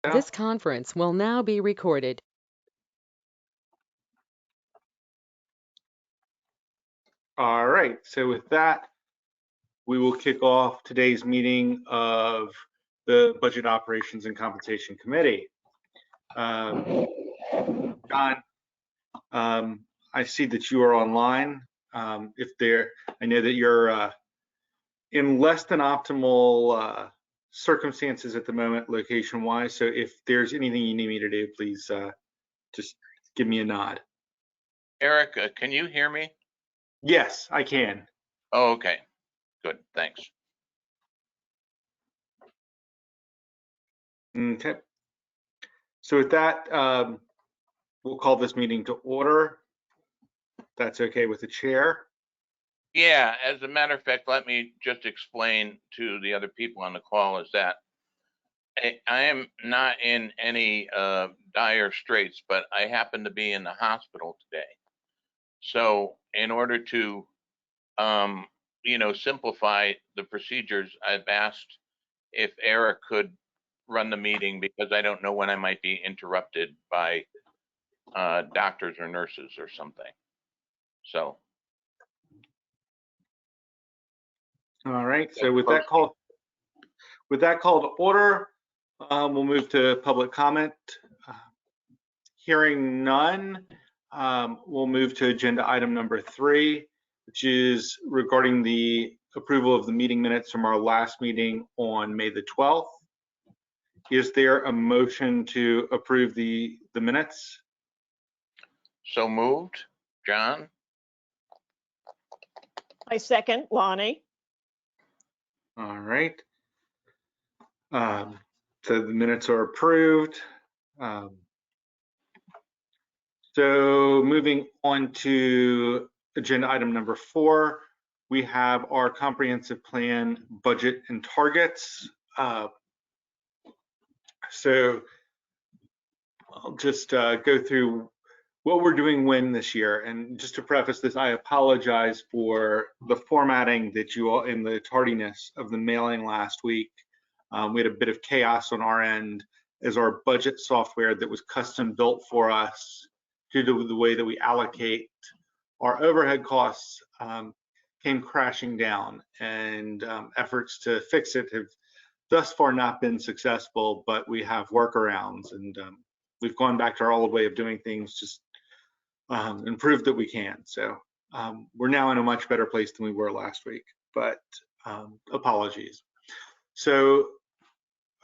This conference will now be recorded. All right, so with that, we will kick off today's meeting of the Budget Operations and Compensation Committee. John, I see that you are online. I know that you're in less than optimal circumstances at the moment, location-wise. So if there's anything you need me to do, please just give me a nod. Eric, can you hear me? Yes, I can. Oh, okay. Good, thanks. Okay. So with that, we'll call this meeting to order. That's okay with the chair. Yeah, as a matter of fact, let me just explain to the other people on the call is that I am not in any dire straits, but I happen to be in the hospital today. So in order to, simplify the procedures, I've asked if Eric could run the meeting because I don't know when I might be interrupted by doctors or nurses or something. So. All right. So with that call to order, we'll move to public comment. Hearing none, we'll move to agenda item number 3, which is regarding the approval of the meeting minutes from our last meeting on May the 12th. Is there a motion to approve the minutes? So moved. John? I second, Lonnie. All right. So the minutes are approved. So moving on to agenda item number 4, we have our comprehensive plan, budget, and targets. So I'll just go through what we're doing when this year. And just to preface this, I apologize for the formatting that you all, in the tardiness of the mailing last week. We had a bit of chaos on our end as our budget software that was custom built for us due to the way that we allocate our overhead costs came crashing down, and efforts to fix it have thus far not been successful, but we have workarounds, and we've gone back to our old way of doing things, just improved that we can. So we're now in a much better place than we were last week, but apologies. So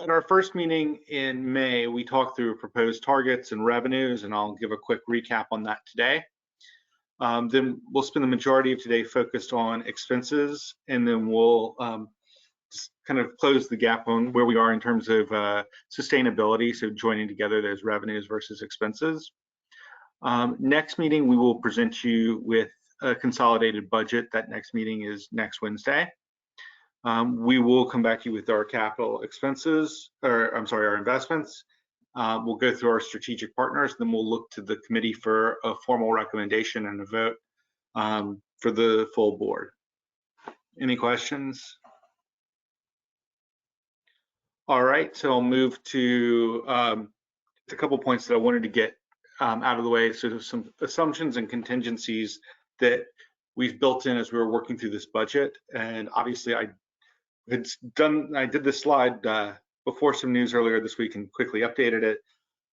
at our first meeting in May, we talked through proposed targets and revenues, and I'll give a quick recap on that today. Then we'll spend the majority of today focused on expenses, and then we'll just kind of close the gap on where we are in terms of sustainability, so joining together those revenues versus expenses. Next meeting, we will present you with a consolidated budget. That next meeting is next Wednesday. We will come back to you with our capital expenses, or I'm sorry, our investments. We'll go through our strategic partners, then we'll look to the committee for a formal recommendation and a vote for the full board. Any questions? All right, so I'll move to a couple points that I wanted to get out of the way. So there's some assumptions and contingencies that we've built in as we were working through this budget. And obviously I did this slide before some news earlier this week and quickly updated it.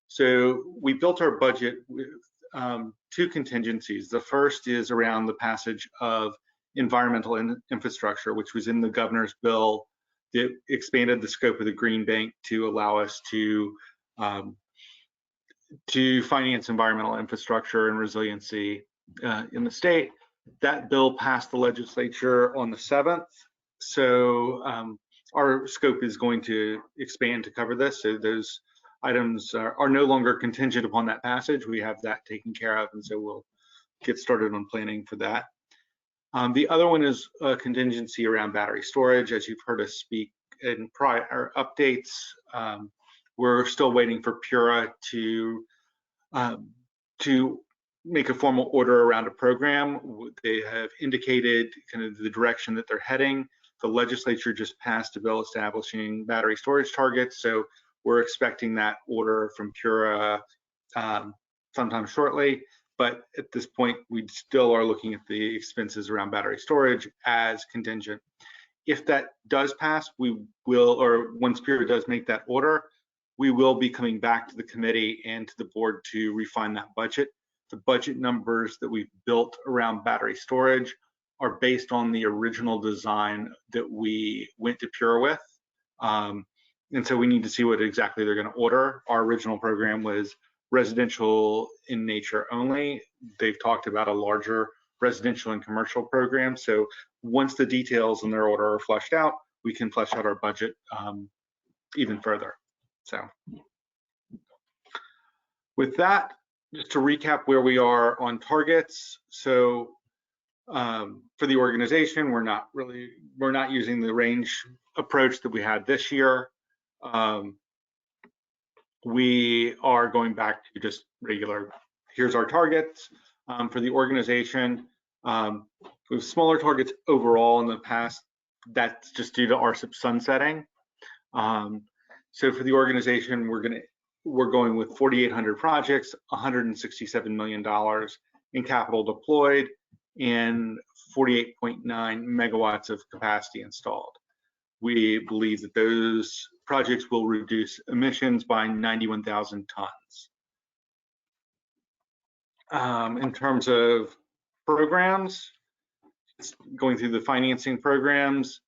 So we built our budget with 2 contingencies. The first is around the passage of environmental infrastructure, which was in the governor's bill that expanded the scope of the Green Bank to allow us to finance environmental infrastructure and resiliency in the state. That bill passed the legislature on the 7th. So our scope is going to expand to cover this. So those items are no longer contingent upon that passage. We have that taken care of, and so we'll get started on planning for that. The other one is a contingency around battery storage. As you've heard us speak in prior updates, we're still waiting for PURA to make a formal order around a program. They have indicated kind of the direction that they're heading. The legislature just passed a bill establishing battery storage targets, so We're expecting that order from Pura sometime shortly, but at this point, we still are looking at the expenses around battery storage as contingent. If that does pass, we will, or once Pura does make that order, we will be coming back to the committee and to the board to refine that budget. The budget numbers that we've built around battery storage are based on the original design that we went to Pura with. And so we need to see what exactly they're going to order. Our original program was residential in nature only. They've talked about a larger residential and commercial program. So once the details in their order are fleshed out, we can flesh out our budget even further. So with that, just to recap where we are on targets. So for the organization, we're not using the range approach that we had this year. We are going back to just regular, here's our targets. For the organization, with smaller targets overall in the past, that's just due to RCIP sunsetting. So for the organization, we're going with 4,800 projects, $167 million in capital deployed, and 48.9 megawatts of capacity installed. We believe that those projects will reduce emissions by 91,000 tons. In terms of programs, going through the financing programs,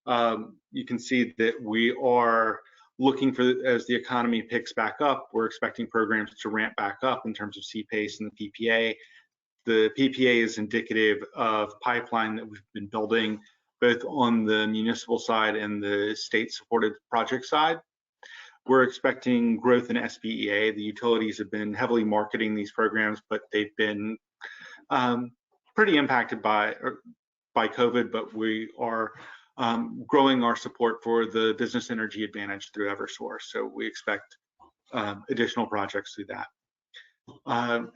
you can see that we are looking for, as the economy picks back up, we're expecting programs to ramp back up in terms of CPACE and the PPA. The PPA is indicative of pipeline that we've been building both on the municipal side and the state-supported project side. We're expecting growth in SBEA. The utilities have been heavily marketing these programs, but they've been pretty impacted by COVID, but we are growing our support for the business energy advantage through Eversource. So we expect additional projects through that.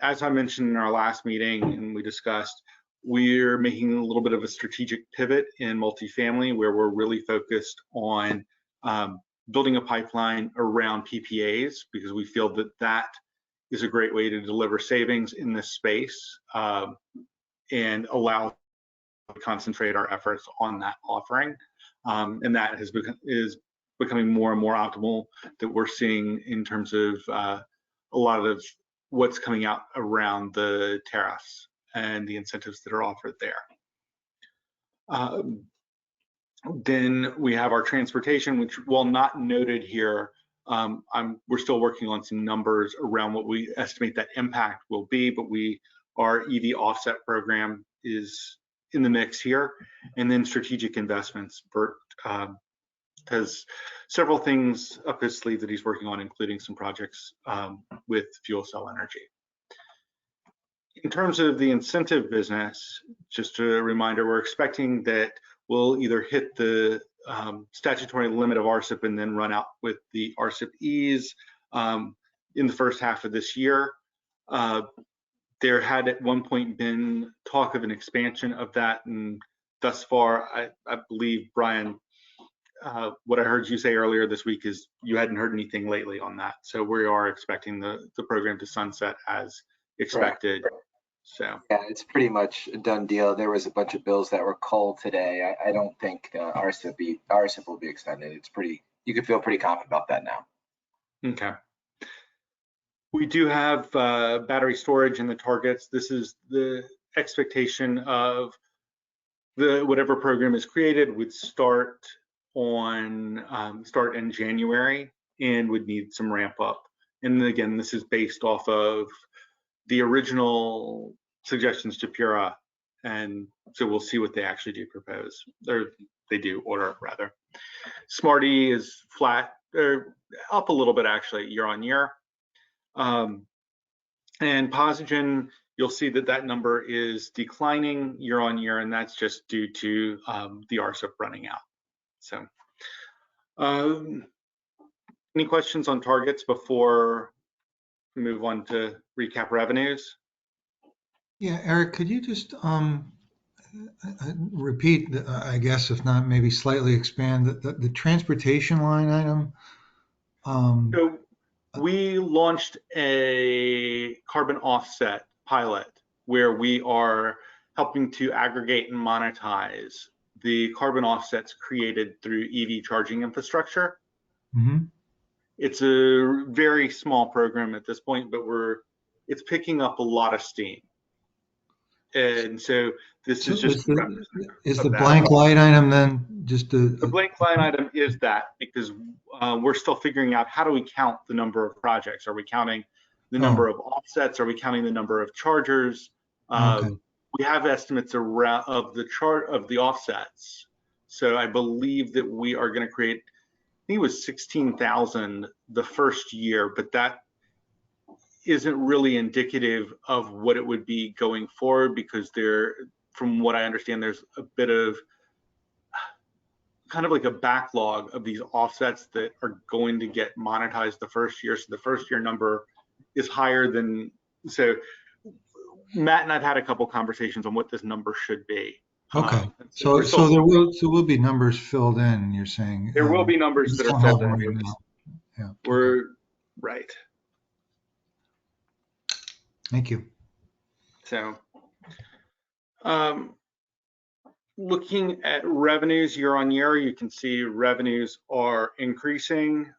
As I mentioned in our last meeting and we discussed, we're making a little bit of a strategic pivot in multifamily where we're really focused on building a pipeline around PPAs because we feel that that is a great way to deliver savings in this space and allow to concentrate our efforts on that offering. And that is becoming more and more optimal that we're seeing in terms of a lot of what's coming out around the tariffs and the incentives that are offered there. Then we have our transportation, which, while not noted here, we're still working on some numbers around what we estimate that impact will be, but our EV offset program is in the mix here. And then strategic investments. Bert has several things up his sleeve that he's working on, including some projects with fuel cell energy. In terms of the incentive business, just a reminder, we're expecting that we'll either hit the statutory limit of RCIP and then run out with the RCIP-Es in the first half of this year. There had at one point been talk of an expansion of that, and thus far, I believe, Brian, what I heard you say earlier this week is you hadn't heard anything lately on that. So we are expecting the program to sunset as expected. Right. So yeah, it's pretty much a done deal. There was a bunch of bills that were called today. I don't think RCIP will be extended. It's pretty, you can feel pretty confident about that now. Okay. We do have battery storage in the targets. This is the expectation of whatever program is created would start in January and would need some ramp up. And again, this is based off of the original suggestions to Pura, and so we'll see what they actually do propose, or they do order rather. Smarty is flat, or up a little bit actually year on year. And Posigen, you'll see that that number is declining year on year, and that's just due to the RCIP running out. So any questions on targets before we move on to recap revenues? Yeah, Eric, could you just repeat, I guess, if not maybe slightly expand the transportation line item? So we launched a carbon offset pilot where we are helping to aggregate and monetize the carbon offsets created through EV charging infrastructure. mhm. It's a very small program at this point, but it's picking up a lot of steam. And so this So is just is of the that. blank light item then just The blank line item is that because we're still figuring out how do we count the number of projects? Are we counting the number of offsets? Are we counting the number of chargers? Okay. We have estimates around of the offsets. So I believe that we are going to create, I think it was 16,000 the first year, but that isn't really indicative of what it would be going forward because from what I understand, there's a bit of kind of like a backlog of these offsets that are going to get monetized the first year. So the first year number is higher than, so Matt and I've had a couple conversations on what this number should be. Okay. We're So still, there will be numbers filled in, you're saying. there will be numbers We that just are don't have filled them in. right now. Yeah. Okay. We're right. Thank you. So, looking at revenues year on year, you can see revenues are increasing.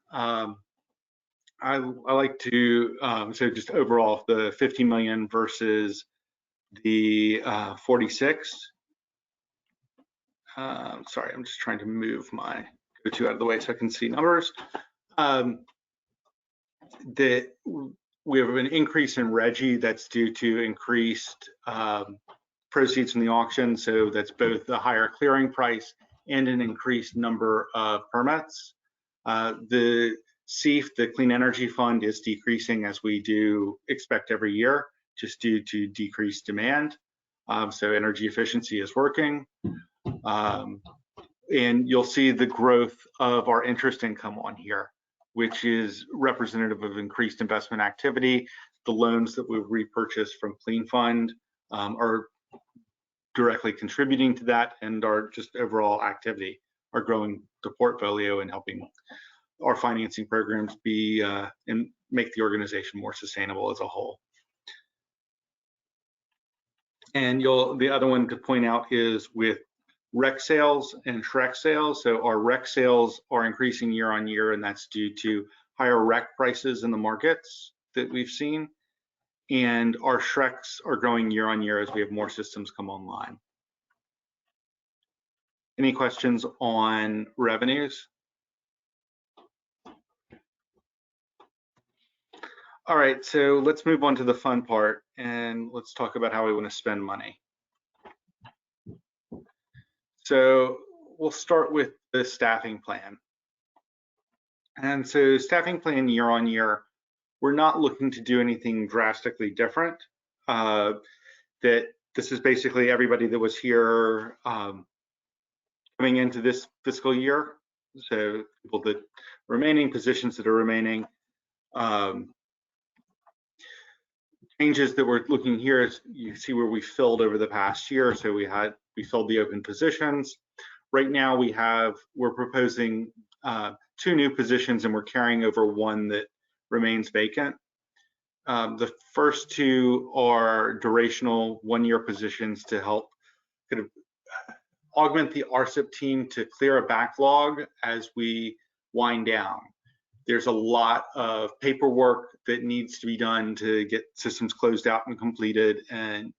I like to, so just overall, the 50 million versus the 46. Sorry, I'm just trying to move my go-to out of the way so I can see numbers. That we have an increase in Regi that's due to increased proceeds from the auction. So that's both a higher clearing price and an increased number of permits. The CEF, the Clean Energy Fund, is decreasing as we do expect every year, just due to decreased demand. So energy efficiency is working. And you'll see the growth of our interest income on here, which is representative of increased investment activity. The loans that we've repurchased from Clean Fund are directly contributing to that, and our just overall activity are growing the portfolio and helping our financing programs be and make the organization more sustainable as a whole. And the other one to point out is with rec sales and Shrek sales. So our rec sales are increasing year on year, and that's due to higher rec prices in the markets that we've seen. And our Shreks are growing year on year as we have more systems come online. Any questions on revenues? All right, so let's move on to the fun part and let's talk about how we want to spend money. So we'll start with the staffing plan. And so staffing plan year on year, we're not looking to do anything drastically different. That this is basically everybody that was here coming into this fiscal year. So people that remaining, positions that are remaining. Changes that we're looking here is you see where we filled over the past year. So we filled the open positions. Right now we're proposing 2 new positions and we're carrying over 1 that remains vacant. The first 2 are durational 1-year positions to help kind of augment the RCIP team to clear a backlog as we wind down. There's a lot of paperwork that needs to be done to get systems closed out and completed and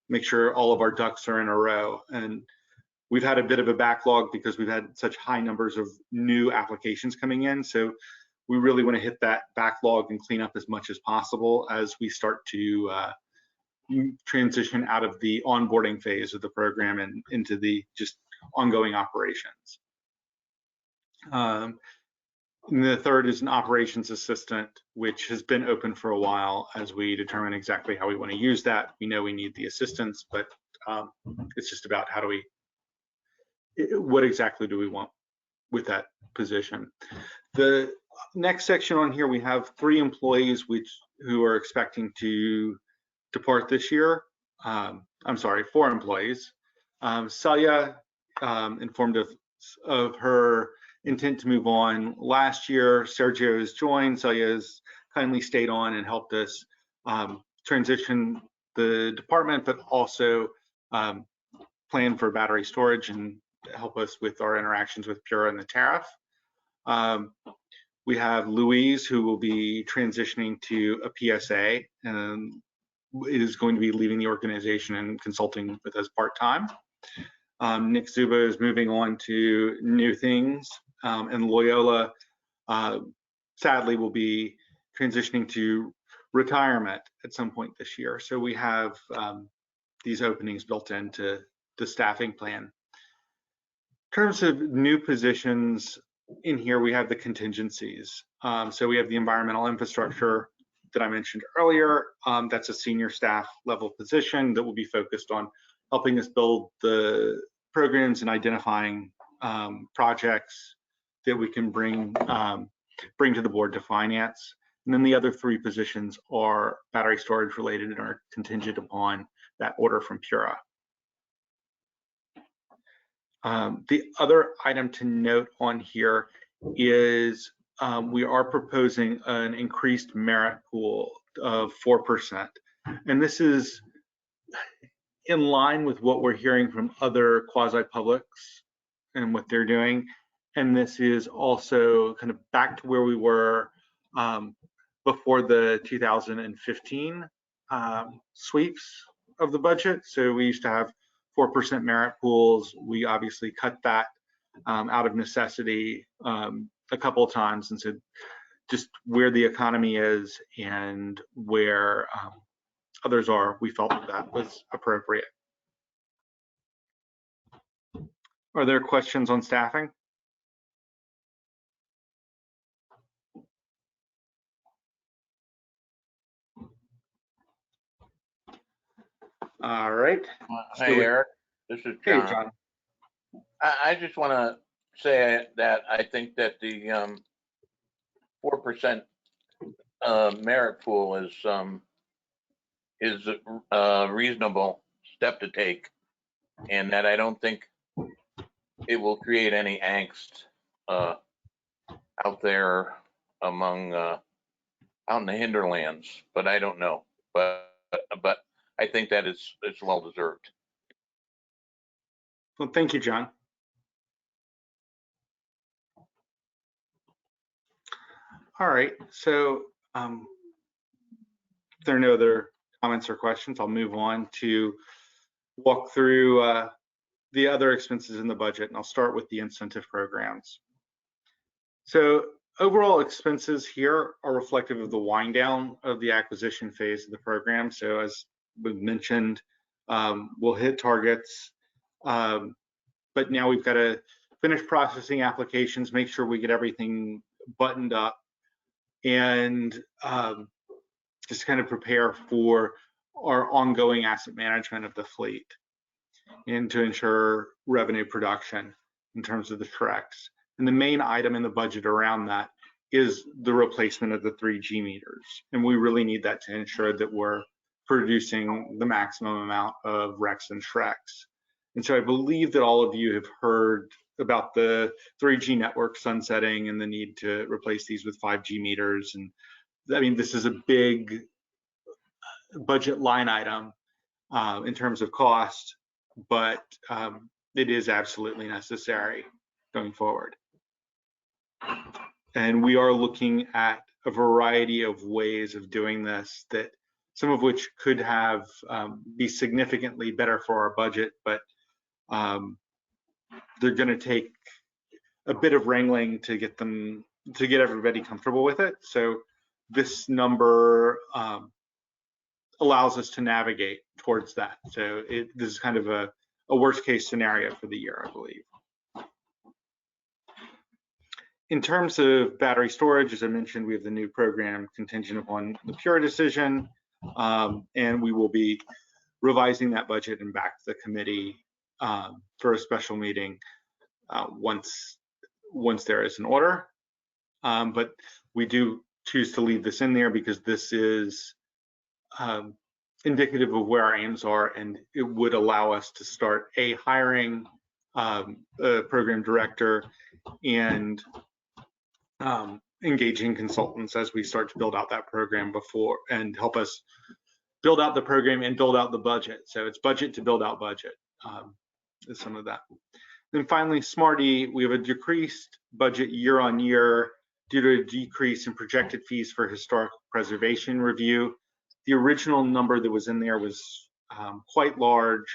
make sure all of our ducks are in a row. And we've had a bit of a backlog because we've had such high numbers of new applications coming in. So we really want to hit that backlog and clean up as much as possible as we start to transition out of the onboarding phase of the program and into the just ongoing operations. And the third is an operations assistant, which has been open for a while as we determine exactly how we want to use that. We know we need the assistance, but it's just about what exactly do we want with that position. The next section on here, we have 3 employees who are expecting to depart this year. I'm sorry, 4 employees. Celia informed of her intent to move on. Last year, Sergio has joined. Celia has kindly stayed on and helped us transition the department, but also plan for battery storage and help us with our interactions with Pura and the tariff. We have Louise, who will be transitioning to a PSA and is going to be leaving the organization and consulting with us part-time. Nick Zuba is moving on to new things, and Loyola sadly will be transitioning to retirement at some point this year. So we have these openings built into the staffing plan. In terms of new positions in here, we have the contingencies. So we have the environmental infrastructure that I mentioned earlier. That's a senior staff level position that will be focused on helping us build the programs and identifying projects that we can bring to the board to finance. And then the other three positions are battery storage related and are contingent upon that order from Pura. The other item to note on here is we are proposing an increased merit pool of 4%. And this is in line with what we're hearing from other quasi-publics and what they're doing. And this is also kind of back to where we were before the 2015 sweeps of the budget. So we used to have 4% merit pools. We obviously cut that out of necessity a couple of times, and so just where the economy is and where others are, we felt that was appropriate. Are there questions on staffing? All right. Hey, Eric, this is Hey, John. John. I just want to say that I think that the 4% merit pool is a reasonable step to take, and that I don't think it will create any angst out there among out in the hinterlands. But I don't know. But I think that it's well deserved. Well, thank you, John. All right, so if there are no other comments or questions, I'll move on to walk through the other expenses in the budget, and I'll start with the incentive programs. So overall expenses here are reflective of the wind down of the acquisition phase of the program. So as we've mentioned, we'll hit targets, but now we've got to finish processing applications, make sure we get everything buttoned up, and just kind of prepare for our ongoing asset management of the fleet and to ensure revenue production in terms of the corrects. And the main item in the budget around that is the replacement of the 3G meters. And we really need that to ensure that we're producing the maximum amount of RECs and SHRECs. And so I believe that all of you have heard about the 3G network sunsetting and the need to replace these with 5G meters. And I mean, this is a big budget line item in terms of cost, but it is absolutely necessary going forward. And we are looking at a variety of ways of doing this, that some of which could have be significantly better for our budget, but they're going to take a bit of wrangling to get everybody comfortable with it. So this number allows us to navigate towards that. So this is kind of a worst case scenario for the year, I believe. In terms of battery storage, as I mentioned, we have the new program contingent upon the Pura decision, and we will be revising that budget and back to the committee for a special meeting once there is an order. But we do choose to leave this in there because this is indicative of where our aims are, and it would allow us to start hiring a program director, and engaging consultants as we start to build out that program and help us build out the program and build out the budget. So it's budget to build out budget is some of that. Then finally, Smarty, we have a decreased budget year on year due to a decrease in projected fees for historical preservation review. The original number that was in there was quite large,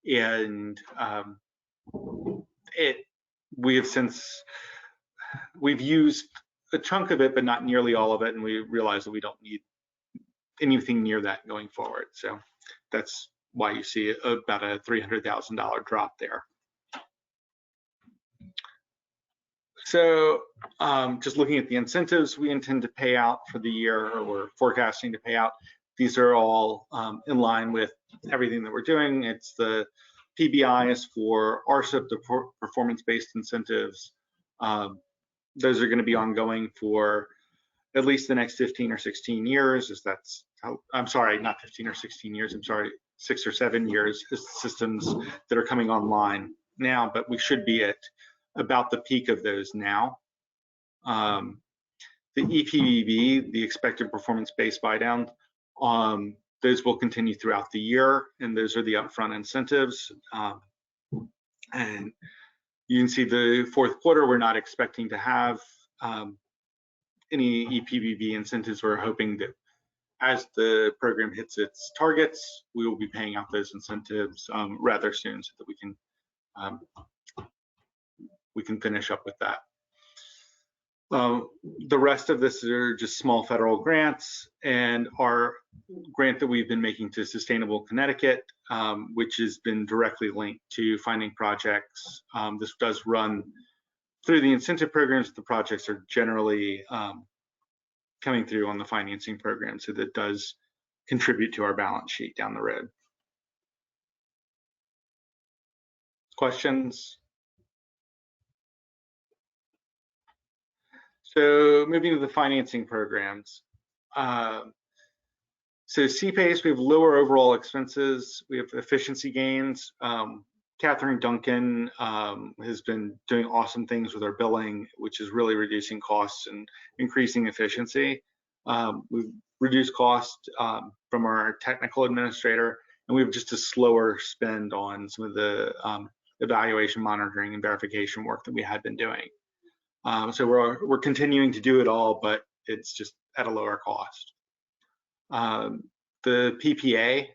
and we've used a chunk of it, but not nearly all of it, and we realize that we don't need anything near that going forward. So that's why you see about a $300,000 drop there. So just looking at the incentives we intend to pay out for the year, or we're forecasting to pay out, these are all in line with everything that we're doing. It's the PBI is for RSIP, the performance-based incentives. Those are going to be ongoing for at least the next 15 or 16 years, as that's how, I'm sorry, not 15 or 16 years, I'm sorry, 6 or 7 years, systems that are coming online now, but we should be at about the peak of those now. The EPBB, the expected performance-based buy down, those will continue throughout the year, and those are the upfront incentives. And you can see the fourth quarter, we're not expecting to have any EPBB incentives. We're hoping that as the program hits its targets, we will be paying out those incentives rather soon, so that we can finish up with that. The rest of this are just small federal grants, and our grant that we've been making to Sustainable Connecticut, which has been directly linked to finding projects. This does run through the incentive programs. The projects are generally coming through on the financing program, so that does contribute to our balance sheet down the road. Questions? So moving to the financing programs. So CPACE, we have lower overall expenses. We have efficiency gains. Catherine Duncan has been doing awesome things with our billing, which is really reducing costs and increasing efficiency. We've reduced cost from our technical administrator, and we have just a slower spend on some of the evaluation, monitoring, and verification work that we had been doing. So we're continuing to do it all, but it's just at a lower cost. The PPA,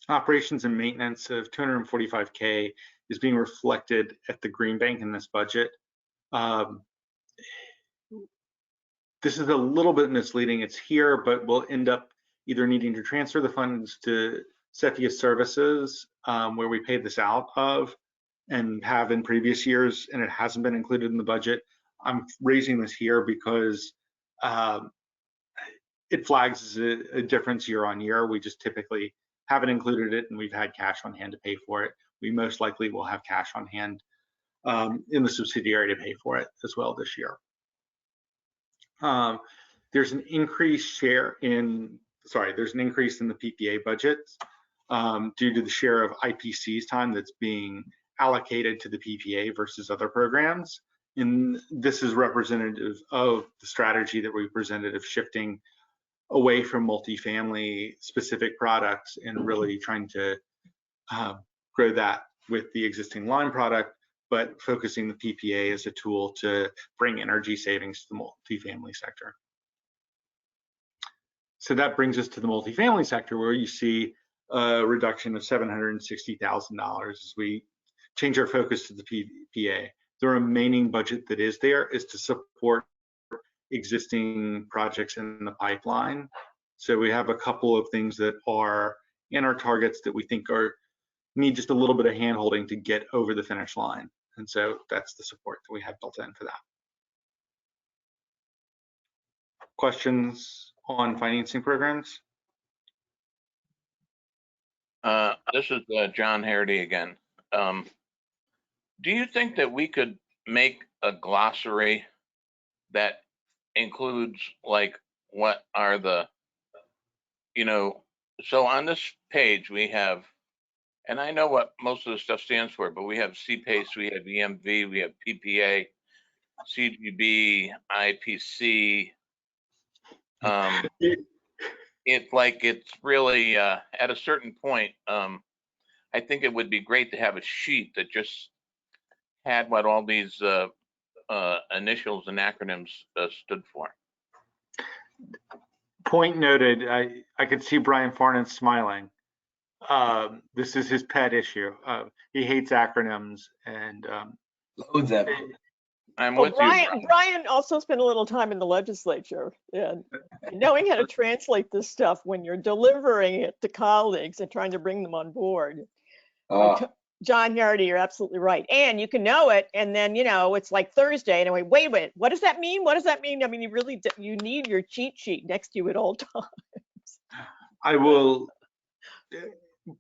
operations and maintenance of $245K, is being reflected at the Green Bank in this budget. This is a little bit misleading. It's here, but we'll end up either needing to transfer the funds to Cepheus Services, where we paid this out of, and have in previous years, and it hasn't been included in the budget. I'm raising this here because it flags as a difference year on year. We just typically haven't included it, and we've had cash on hand to pay for it. We most likely will have cash on hand in the subsidiary to pay for it as well this year. There's an increased there's an increase in the PPA budget due to the share of IPC's time that's being allocated to the PPA versus other programs. And this is representative of the strategy that we presented of shifting away from multifamily specific products and really trying to grow that with the existing line product, but focusing the PPA as a tool to bring energy savings to the multifamily sector. So that brings us to the multifamily sector, where you see a reduction of $760,000 as we change our focus to the PPA. The remaining budget that is there is to support existing projects in the pipeline. So we have a couple of things that are in our targets that we think need just a little bit of hand-holding to get over the finish line. And so that's the support that we have built in for that. Questions on financing programs? This is John Hardy again. Do you think that we could make a glossary that includes like what are the, so on this page we have And I know what most of the stuff stands for, but we have CPACE, we have EMV, we have PPA, CGB, IPC. It's really, at a certain point, I think it would be great to have a sheet that just had what all these initials and acronyms stood for. Point noted. I could see Brian Farnan smiling. This is his pet issue. He hates acronyms, and Loads of them. I'm Well, with you, Brian also spent a little time in the legislature and knowing how to translate this stuff when you're delivering it to colleagues and trying to bring them on board. John Garrity, you're absolutely right. And you can know it, and then, it's like Thursday, and wait, what does that mean? What does that mean? I mean, you need your cheat sheet next to you at all times. I will,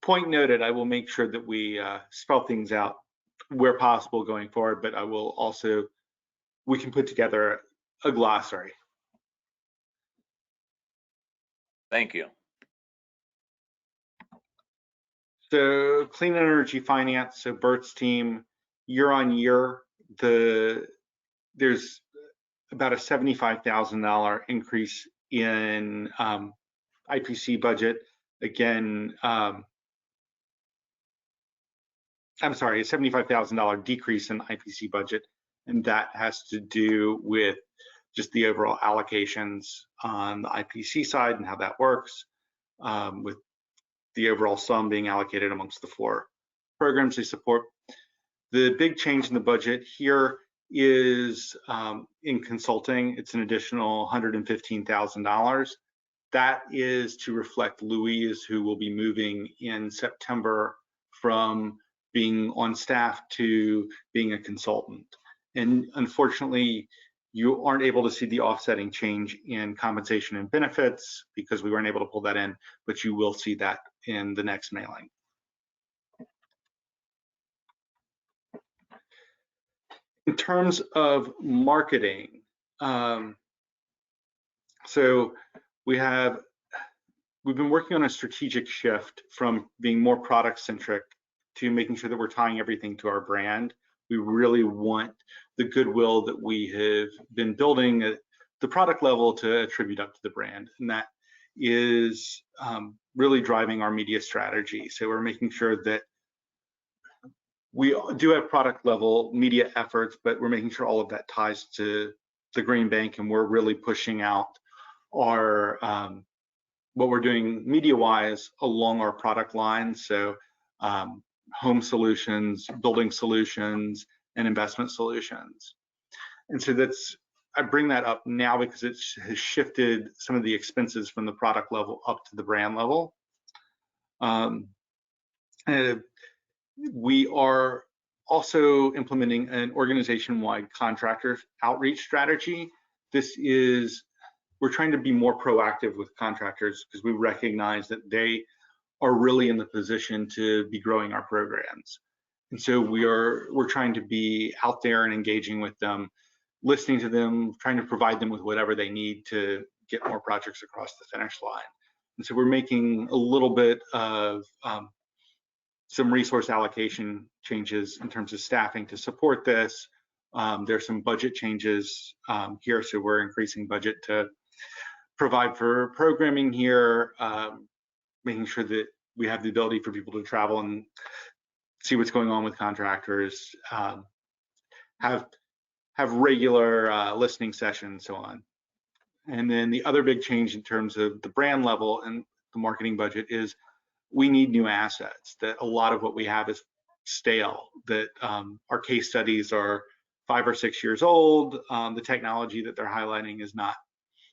point noted, I will make sure that we spell things out where possible going forward, but I will also, we can put together a glossary. Thank you. So clean energy finance, so Bert's team, year on year, there's about a $75,000 increase in IPC budget. Again, I'm sorry, a $75,000 decrease in IPC budget, and that has to do with just the overall allocations on the IPC side and how that works, with the overall sum being allocated amongst the 4 programs they support. The big change in the budget here is in consulting. It's an additional $115,000. That is to reflect Louise, who will be moving in September from being on staff to being a consultant. And unfortunately, you aren't able to see the offsetting change in compensation and benefits because we weren't able to pull that in, but you will see that in the next mailing. In terms of marketing, so we've been working on a strategic shift from being more product centric to making sure that we're tying everything to our brand. We really want the goodwill that we have been building at the product level to attribute up to the brand, and that is really driving our media strategy. So we're making sure that we do have product level media efforts, but we're making sure all of that ties to the Green Bank, and we're really pushing out our what we're doing media-wise along our product line. So home solutions, building solutions, and investment solutions. And so I bring that up now because it has shifted some of the expenses from the product level up to the brand level. We are also implementing an organization-wide contractor outreach strategy. We're trying to be more proactive with contractors because we recognize that they are really in the position to be growing our programs. And so we're trying to be out there and engaging with them, listening to them, trying to provide them with whatever they need to get more projects across the finish line. And so we're making a little bit of some resource allocation changes in terms of staffing to support this. There's some budget changes here, so we're increasing budget to provide for programming here, making sure that we have the ability for people to travel and see what's going on with contractors, have regular listening sessions, so on. And then the other big change in terms of the brand level and the marketing budget is we need new assets. That a lot of what we have is stale, that our case studies are 5 or 6 years old. The technology that they're highlighting is not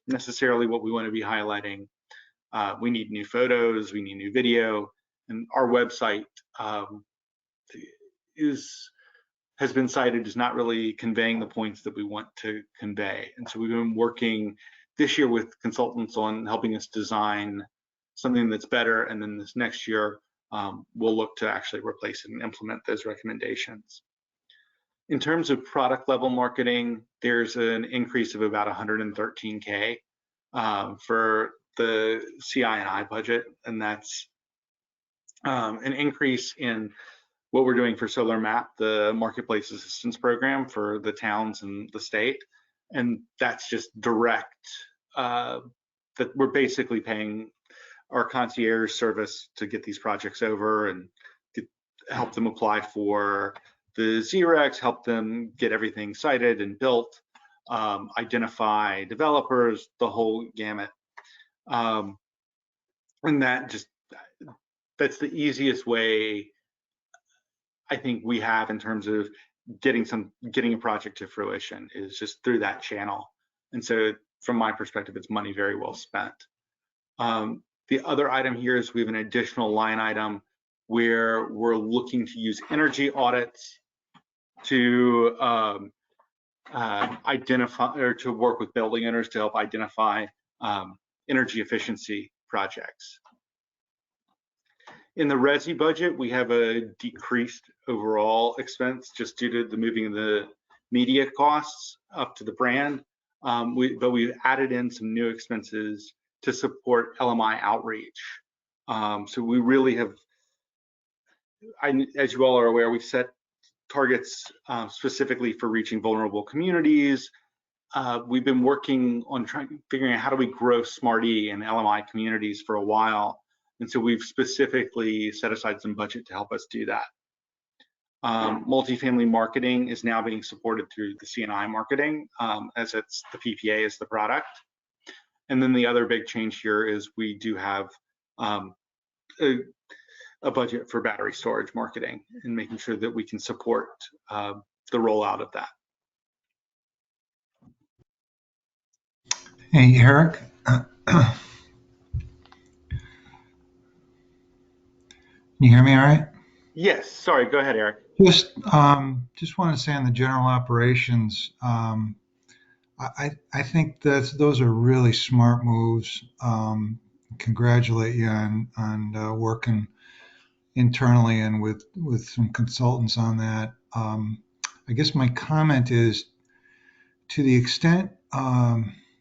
necessarily what we want to be highlighting. We need new photos, we need new video, and our website has been cited as not really conveying the points that we want to convey. And so we've been working this year with consultants on helping us design something that's better, and then this next year we'll look to actually replace it and implement those recommendations. In terms of product level marketing, there's an increase of about $113K for the CI&I budget, and that's an increase in what we're doing for Solar Map, the marketplace assistance program for the towns and the state. And that's just direct, that we're basically paying our concierge service to get these projects over and help them apply for the ZREX, help them get everything sited and built, identify developers, the whole gamut. And that's the easiest way I think we have in terms of getting a project to fruition, is just through that channel. And so from my perspective, it's money very well spent. The other item here is we have an additional line item where we're looking to use energy audits to identify, or to work with building owners to help identify energy efficiency projects. In the Resi budget, we have a decreased overall expense just due to the moving of the media costs up to the brand. But we've added in some new expenses to support LMI outreach. So we really have, as you all are aware, we've set targets specifically for reaching vulnerable communities. We've been working on figuring out how do we grow Smarty and LMI communities for a while. And so we've specifically set aside some budget to help us do that. Multifamily marketing is now being supported through the CNI marketing, as it's the PPA is the product. And then the other big change here is we do have a budget for battery storage marketing and making sure that we can support the rollout of that. Hey, Eric. Can you hear me all right? Yes, sorry, go ahead, Eric. Just want to say on the general operations, I think that those are really smart moves. Congratulate you on working internally and with some consultants on that. I guess my comment is, to the extent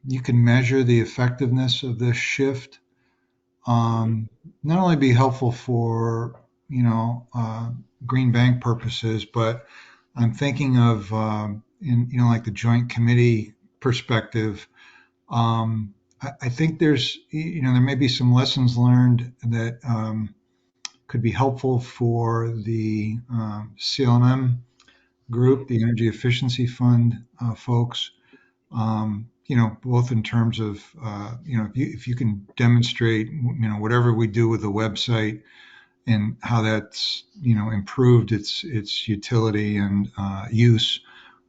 you can measure the effectiveness of this shift, not only be helpful for green bank purposes, but I'm thinking of in like the joint committee perspective. I think there's there may be some lessons learned that could be helpful for the CLM group, the Energy Efficiency Fund folks. Both in terms of, if you can demonstrate, whatever we do with the website and how that's, improved its utility and use.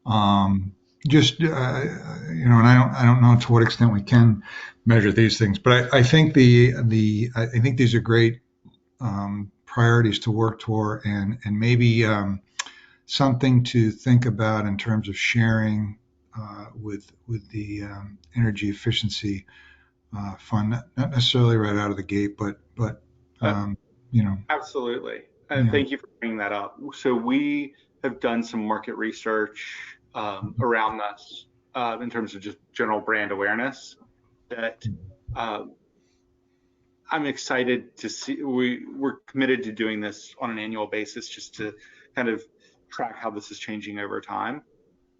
And I don't know to what extent we can measure these things, but I think I think these are great priorities to work toward, and maybe something to think about in terms of sharing with the energy efficiency fund, not necessarily right out of the gate, but Absolutely, and yeah. thank you for bringing that up. So we have done some market research around this in terms of just general brand awareness. That I'm excited to see. We're committed to doing this on an annual basis, just to kind of track how this is changing over time.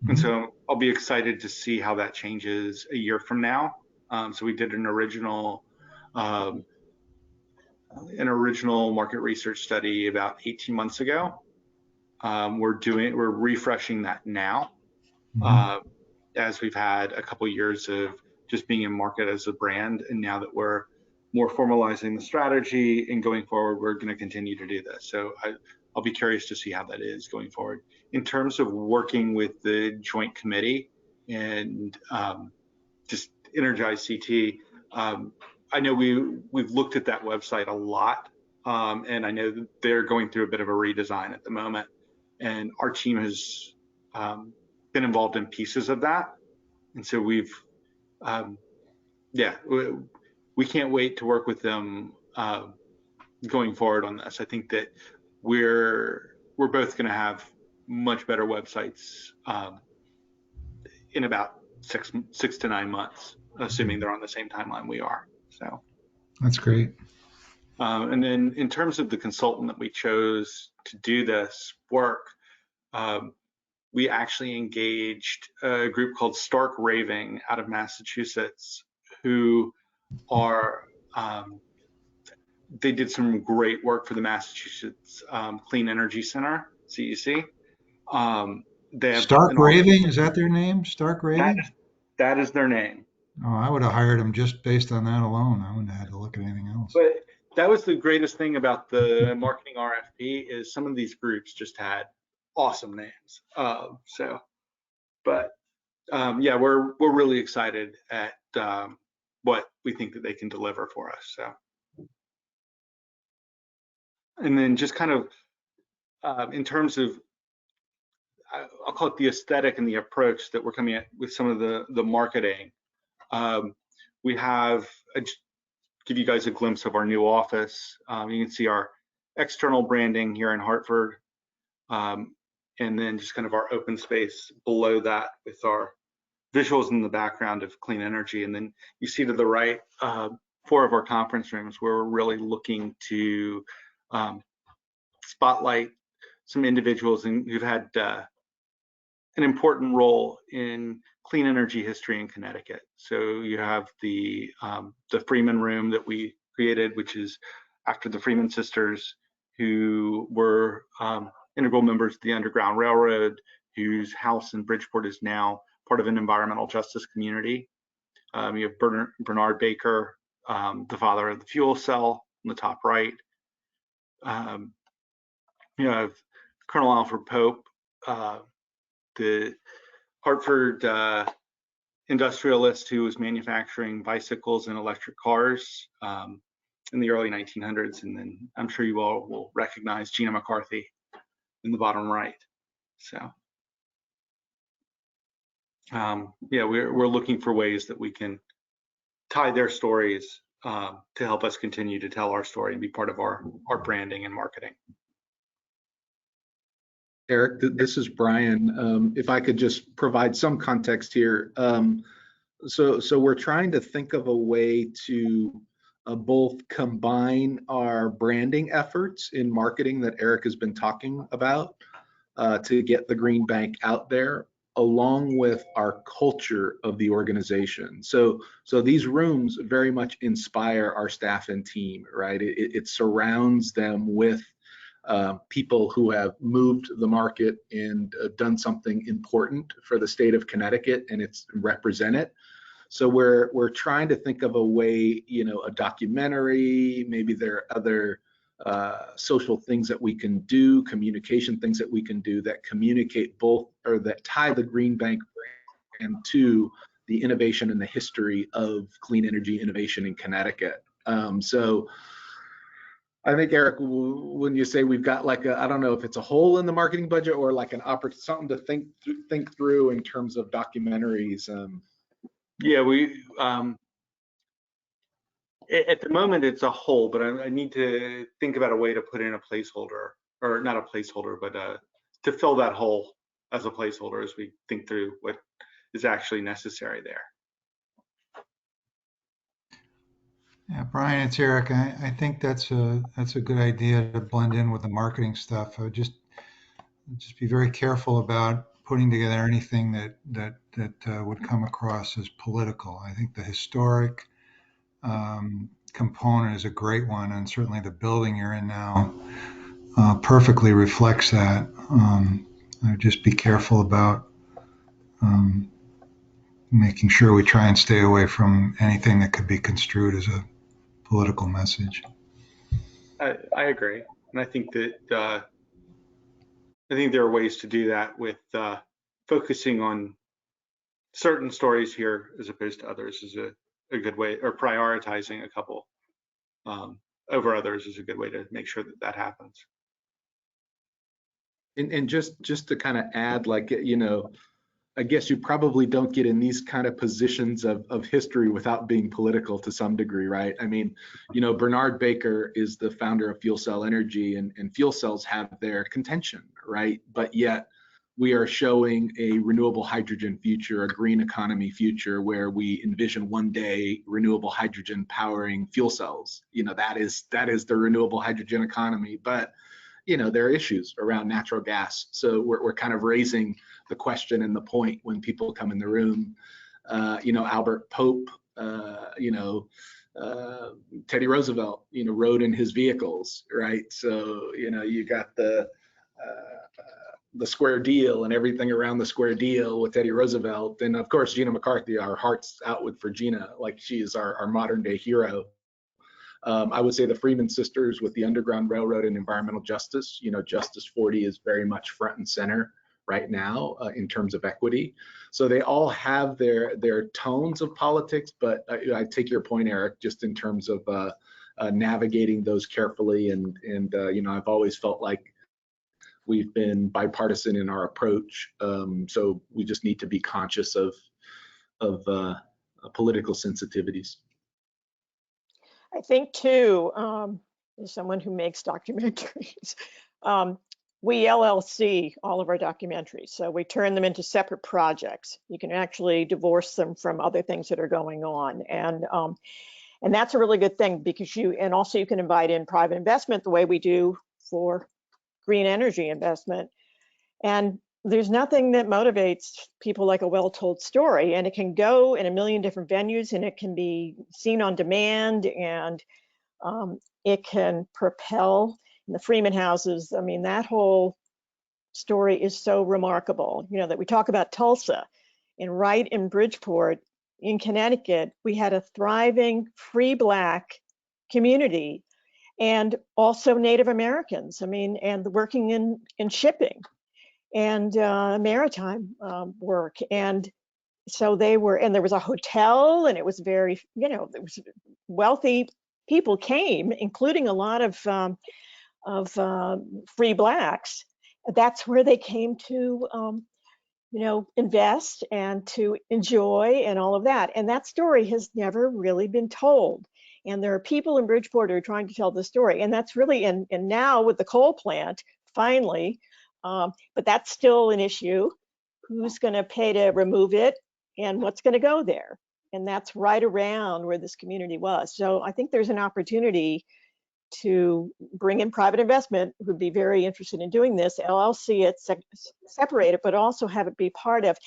And so I'll be excited to see how that changes a year from now. So we did an original market research study about 18 months ago. We're refreshing that now, as we've had a couple years of just being in market as a brand, and now that we're more formalizing the strategy and going forward, we're going to continue to do this. So I'll be curious to see how that is going forward. In terms of working with the joint committee and just Energize CT, I know we've looked at that website a lot, and I know that they're going through a bit of a redesign at the moment, and our team has been involved in pieces of that, and so we can't wait to work with them going forward on this. I think that we're both going to have much better websites in about six to 9 months, assuming they're on the same timeline we are. So that's great. And then in terms of the consultant that we chose to do this work, we actually engaged a group called Stark Raving out of Massachusetts, who are, they did some great work for the Massachusetts Clean Energy Center, CEC. They have Stark an Raving, is that their name? Stark Raving? that is their name. Oh, I would have hired them just based on that alone. I wouldn't have had to look at anything else. But that was the greatest thing about the marketing RFP is some of these groups just had awesome names. Yeah, we're really excited at what we think that they can deliver for us. So, and then just kind of in terms of, I'll call it the aesthetic and the approach that we're coming at with some of the marketing. We have give you guys a glimpse of our new office. You can see our external branding here in Hartford, and then just kind of our open space below that with our visuals in the background of clean energy. And then you see to the right, 4 of our conference rooms where we're really looking to spotlight some individuals who've had an important role in clean energy history in Connecticut. So you have the Freeman Room that we created, which is after the Freeman sisters, who were integral members of the Underground Railroad, whose house in Bridgeport is now part of an environmental justice community. You have Bernard Baker, the father of the fuel cell in the top right. You have Colonel Alfred Pope, the Hartford industrialist who was manufacturing bicycles and electric cars in the early 1900s. And then I'm sure you all will recognize Gina McCarthy in the bottom right. So yeah, we're looking for ways that we can tie their stories to help us continue to tell our story and be part of our branding and marketing. Eric, this is Brian. If I could just provide some context here. So we're trying to think of a way to both combine our branding efforts in marketing that Eric has been talking about to get the Green Bank out there, along with our culture of the organization. So these rooms very much inspire our staff and team, right? It surrounds them with people who have moved the market and done something important for the state of Connecticut, and it's represent it. So we're trying to think of a way, a documentary, maybe there are other social things that we can do, communication things that we can do that communicate both, or that tie the Green Bank brand to the innovation and the history of clean energy innovation in Connecticut. So I think, Eric, when you say we've got like I don't know if it's a hole in the marketing budget or like something to think through in terms of documentaries. Yeah, we at the moment it's a hole, but I need to think about a way to put in a placeholder, or not a placeholder, but to fill that hole as a placeholder as we think through what is actually necessary there. Yeah, Brian, it's Eric. I think that's a good idea to blend in with the marketing stuff. I would just be very careful about putting together anything that would come across as political. I think the historic component is a great one, and certainly the building you're in now perfectly reflects that. I would just be careful about making sure we try and stay away from anything that could be construed as a political message. I agree, and I think that there are ways to do that with focusing on certain stories here as opposed to others is a good way, or prioritizing a couple over others is a good way to make sure that happens. And just to kind of add, like, I guess you probably don't get in these kind of positions of history without being political to some degree, right? I mean, Bernard Baker is the founder of Fuel Cell Energy, and fuel cells have their contention, right? But yet we are showing a renewable hydrogen future, a green economy future, where we envision one day renewable hydrogen powering fuel cells. That is the renewable hydrogen economy. But there are issues around natural gas. So we're kind of raising the question and the point when people come in the room. Albert Pope, Teddy Roosevelt, rode in his vehicles, right? So, you got the square deal and everything around the square deal with Teddy Roosevelt. And of course, Gina McCarthy, our hearts out for Gina, like she is our modern day hero. I would say the Freeman sisters with the Underground Railroad and environmental justice, Justice 40 is very much front and center right now in terms of equity. So they all have their tones of politics, but I take your point, Eric, just in terms of navigating those carefully. And I've always felt like we've been bipartisan in our approach. So we just need to be conscious of political sensitivities. I think too, as someone who makes documentaries, we LLC all of our documentaries. So we turn them into separate projects. You can actually divorce them from other things that are going on. And that's a really good thing, because you can invite in private investment the way we do for green energy investment. And there's nothing that motivates people like a well-told story, and it can go in a million different venues, and it can be seen on demand, and it can propel in the Freeman houses. I mean, that whole story is so remarkable, that we talk about Tulsa, and right in Bridgeport in Connecticut, we had a thriving free Black community, and also Native Americans, and working in shipping and maritime work. And so there was a hotel, and it was very, there was wealthy people came, including a lot of free Blacks. That's where they came to, invest and to enjoy and all of that. And that story has never really been told. And there are people in Bridgeport who are trying to tell the story. And that's really, and now with the coal plant, finally, but that's still an issue. Who's going to pay to remove it, and what's going to go there? And that's right around where this community was. So I think there's an opportunity to bring in private investment who'd be very interested in doing this, LLC it, separate it, but also have it be part of,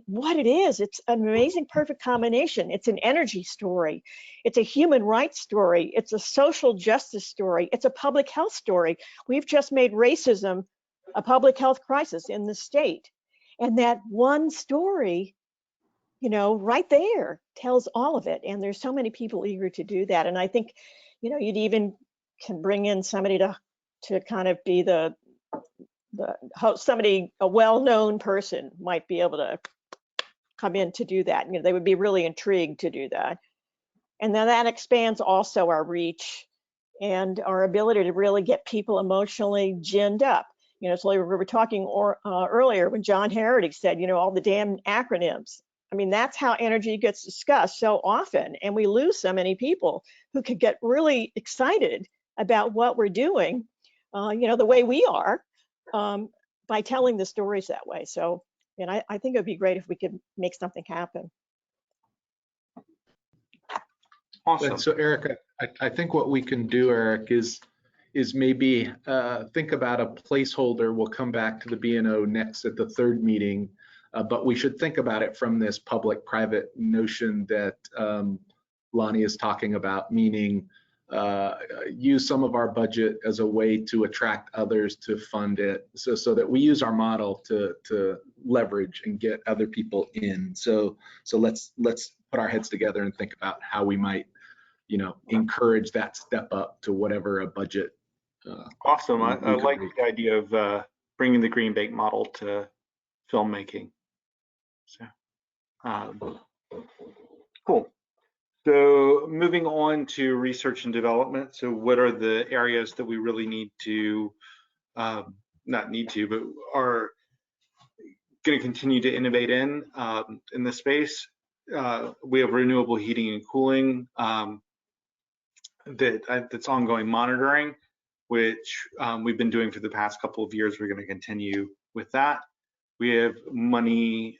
what it is, it's an amazing, perfect combination. It's an energy story. It's a human rights story. It's a social justice story. It's a public health story. We've just made racism a public health crisis in the state. And that one story, right there tells all of it. And there's so many people eager to do that. And I think, you'd even can bring in somebody to kind of be the host, a well-known person might be able to come in to do that. They would be really intrigued to do that. And then that expands also our reach and our ability to really get people emotionally ginned up. So we were talking earlier when John Harity said, all the damn acronyms. That's how energy gets discussed so often. And we lose so many people who could get really excited about what we're doing, the way we are, by telling the stories that way. So, I think it would be great if we could make something happen. Awesome. So Eric, I think what we can do, Eric, is maybe think about a placeholder. We'll come back to the B&O next at the third meeting, but we should think about it from this public-private notion that Lonnie is talking about, meaning use some of our budget as a way to attract others to fund it, so that we use our model to leverage and get other people in. So let's put our heads together and think about how we might, encourage that step up to whatever a budget. Awesome. I like the idea of bringing the green bank model to filmmaking. So, cool. So moving on to research and development. So what are the areas that we really need to, not need to, but are going to continue to innovate in this space? We have renewable heating and cooling, that's ongoing monitoring, which we've been doing for the past couple of years. We're going to continue with that. We have money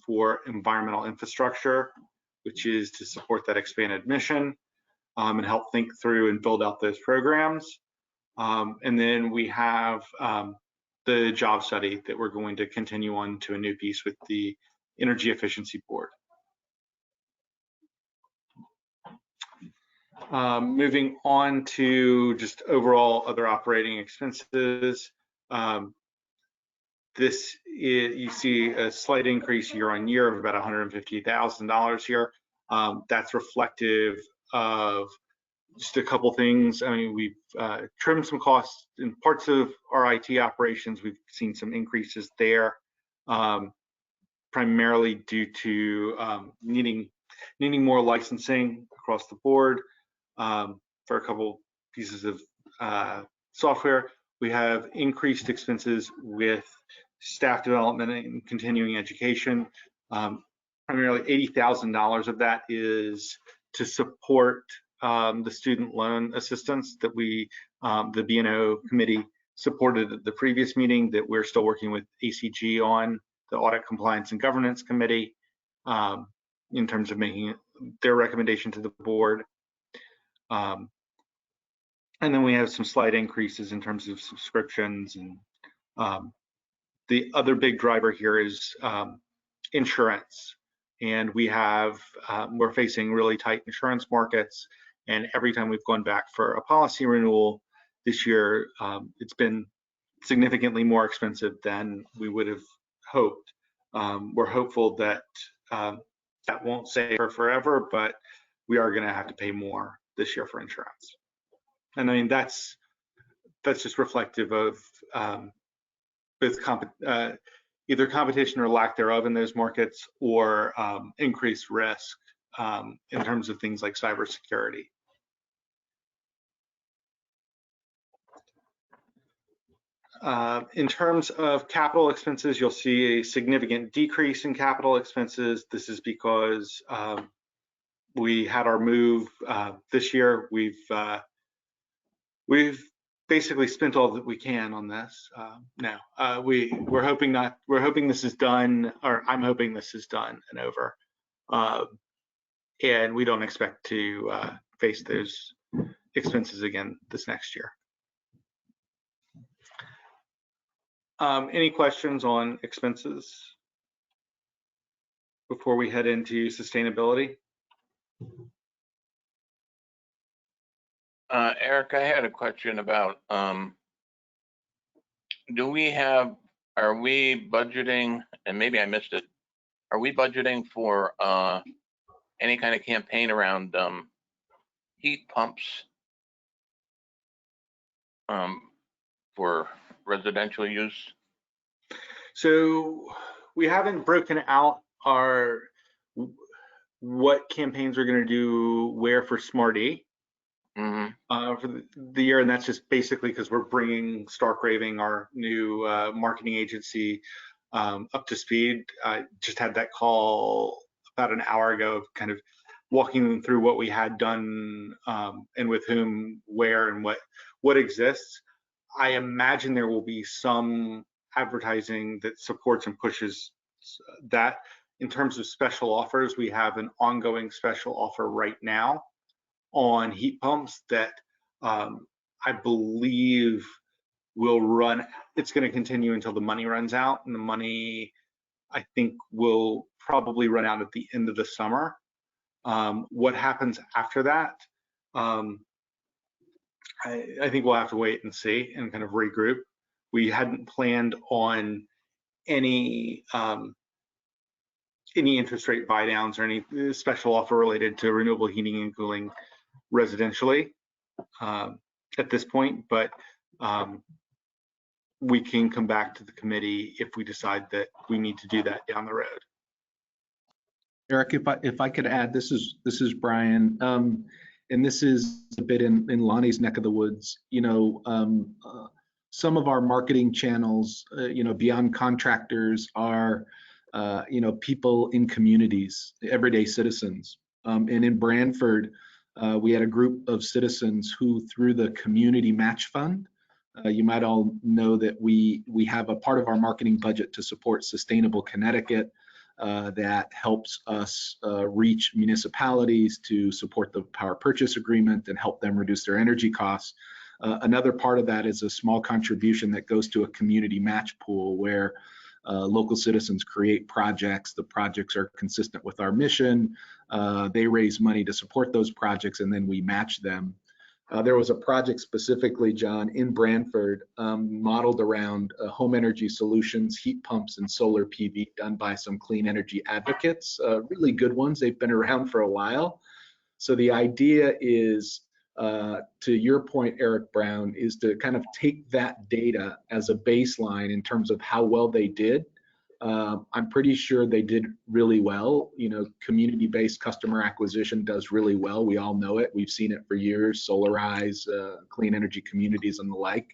for environmental infrastructure, which is to support that expanded mission and help think through and build out those programs. And then we have the job study that we're going to continue on to a new piece with the Energy Efficiency Board. Moving on to just overall other operating expenses. You see a slight increase year on year of about $150,000 here. That's reflective of just a couple things. I mean, we've trimmed some costs in parts of our IT operations. We've seen some increases there, primarily due to needing more licensing across the board for a couple pieces of software. We have increased expenses with staff development and continuing education. Primarily $80,000 of that is to support the student loan assistance that the B&O committee supported at the previous meeting, that we're still working with ACG on, the Audit Compliance and Governance Committee, in terms of making their recommendation to the board. And then we have some slight increases in terms of subscriptions. And the other big driver here is insurance. And we're facing really tight insurance markets. And every time we've gone back for a policy renewal this year, it's been significantly more expensive than we would have hoped. We're hopeful that that won't stay for forever, but we are going to have to pay more this year for insurance. And I mean, that's just reflective of either competition or lack thereof in those markets, or increased risk in terms of things like cybersecurity. In terms of capital expenses, you'll see a significant decrease in capital expenses. This is because we had our move this year. We've basically spent all that we can on this now. We're hoping this is done, or I'm hoping this is done and over. And we don't expect to face those expenses again this next year. Any questions on expenses before we head into sustainability? Eric, I had a question about, are we budgeting, and maybe I missed it, are we budgeting for any kind of campaign around heat pumps for residential use? So we haven't broken out what campaigns we're going to do where for Smarty. For the year, and that's just basically because we're bringing Stark Raving, our new marketing agency, up to speed. I just had that call about an hour ago, kind of walking them through what we had done and with whom, where, and what exists. I imagine there will be some advertising that supports and pushes that. In terms of special offers, we have an ongoing special offer right now on heat pumps that I believe will run. It's going to continue until the money runs out, and the money, I think, will probably run out at the end of the summer. What happens after that, I think we'll have to wait and see and kind of regroup. We hadn't planned on any interest rate buy downs or any special offer related to renewable heating and cooling residentially at this point, but we can come back to the committee if we decide that we need to do that down the road. Eric, if I could add, this is Brian, and this is a bit in Lonnie's neck of the woods. You know, some of our marketing channels, you know, beyond contractors, are you know, people in communities, everyday citizens. And in Branford, we had a group of citizens who, through the community match fund, You might all know that we have a part of our marketing budget to support Sustainable Connecticut that helps us reach municipalities to support the power purchase agreement and help them reduce their energy costs. Another part of that is a small contribution that goes to a community match pool where local citizens create projects. The projects are consistent with our mission. They raise money to support those projects, and then we match them. There was a project specifically, John, in Branford, modeled around home energy solutions, heat pumps, and solar PV done by some clean energy advocates, really good ones. They've been around for a while. So the idea is, to your point, Eric Brown, is to kind of take that data as a baseline in terms of how well they did. I'm pretty sure they did really well. You know, community-based customer acquisition does really well. We all know it. We've seen it for years, Solarize, clean energy communities and the like.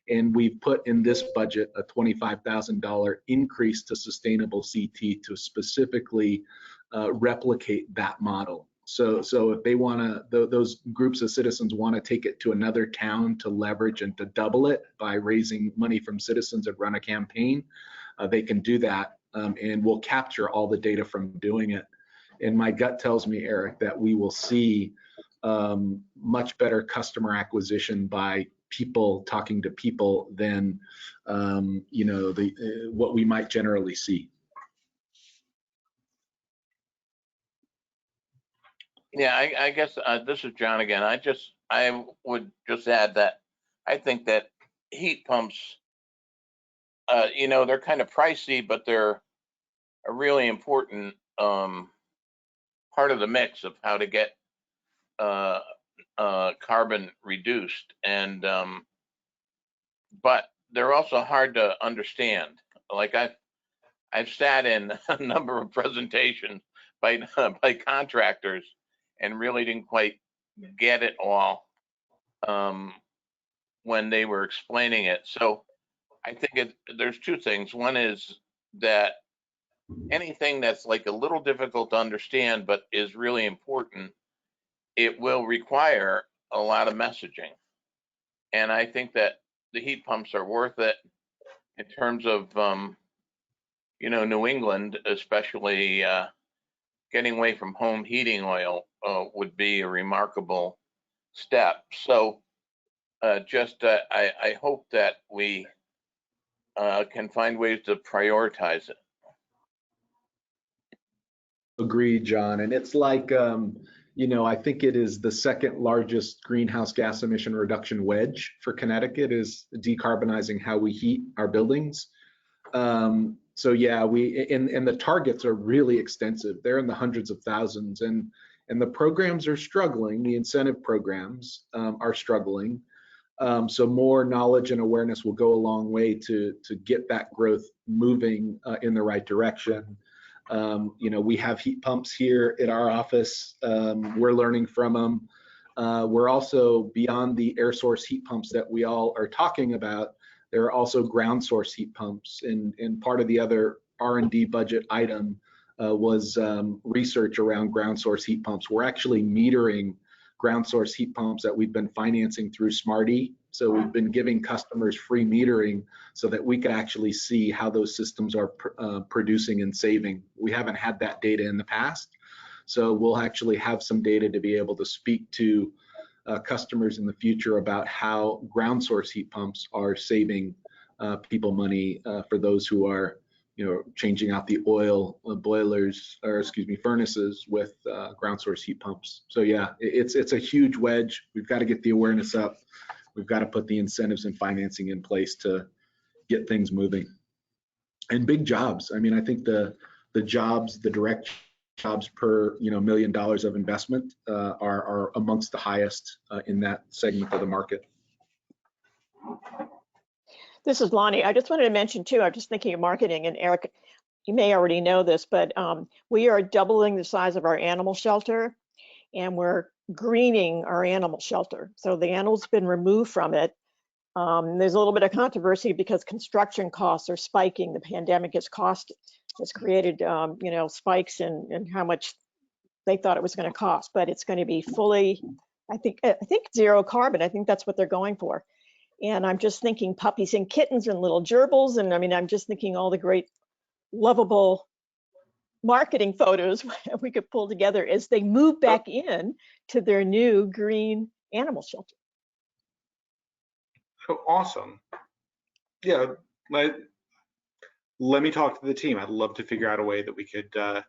And we've put in this budget a $25,000 increase to Sustainable CT to specifically replicate that model. So if they want to, those groups of citizens want to take it to another town to leverage and to double it by raising money from citizens and run a campaign, they can do that, and we'll capture all the data from doing it. And my gut tells me, Eric, that we will see much better customer acquisition by people talking to people than you know, what we might generally see. Yeah, I guess this is John again. I would just add that I think that heat pumps, you know, they're kind of pricey, but they're a really important part of the mix of how to get carbon reduced. And but they're also hard to understand. Like I've sat in a number of presentations by contractors and really didn't quite get it all when they were explaining it. So I think there's two things. One is that anything that's like a little difficult to understand but is really important, it will require a lot of messaging. And I think that the heat pumps are worth it in terms of, you know, New England, especially getting away from home heating oil would be a remarkable step. So I hope that we can find ways to prioritize it. Agreed, John. And it's like, you know, I think it is the second largest greenhouse gas emission reduction wedge for Connecticut is decarbonizing how we heat our buildings. So yeah, and the targets are really extensive. They're in the hundreds of thousands, and the programs are struggling. The incentive programs are struggling. So more knowledge and awareness will go a long way to get that growth moving in the right direction. You know, we have heat pumps here at our office. We're learning from them. We're also beyond the air source heat pumps that we all are talking about. There are also ground source heat pumps, and part of the other R&D budget item was research around ground source heat pumps. We're actually metering ground source heat pumps that we've been financing through Smarty. So we've been giving customers free metering so that we could actually see how those systems are producing and saving. We haven't had that data in the past. So we'll actually have some data to be able to speak to customers in the future about how ground source heat pumps are saving people money for those who are, you know, changing out the oil boilers, or excuse me, furnaces with ground source heat pumps. So yeah, it's a huge wedge. We've got to get the awareness up. We've got to put the incentives and financing in place to get things moving. And big jobs. I mean, I think the jobs, the direct jobs per, you know, $1 million of investment are amongst the highest in that segment of the market. This is Lonnie. I just wanted to mention too, I'm just thinking of marketing, and Eric, you may already know this, but we are doubling the size of our animal shelter, and we're greening our animal shelter. So the animal's been removed from it. There's a little bit of controversy because construction costs are spiking. The pandemic has created you know, spikes in how much they thought it was going to cost, but it's going to be fully, I think zero carbon. I think that's what they're going for. And I'm just thinking puppies and kittens and little gerbils. And I mean, I'm just thinking all the great lovable marketing photos we could pull together as they move back in to their new green animal shelter. So awesome. Yeah, let me talk to the team. I'd love to figure out a way that we could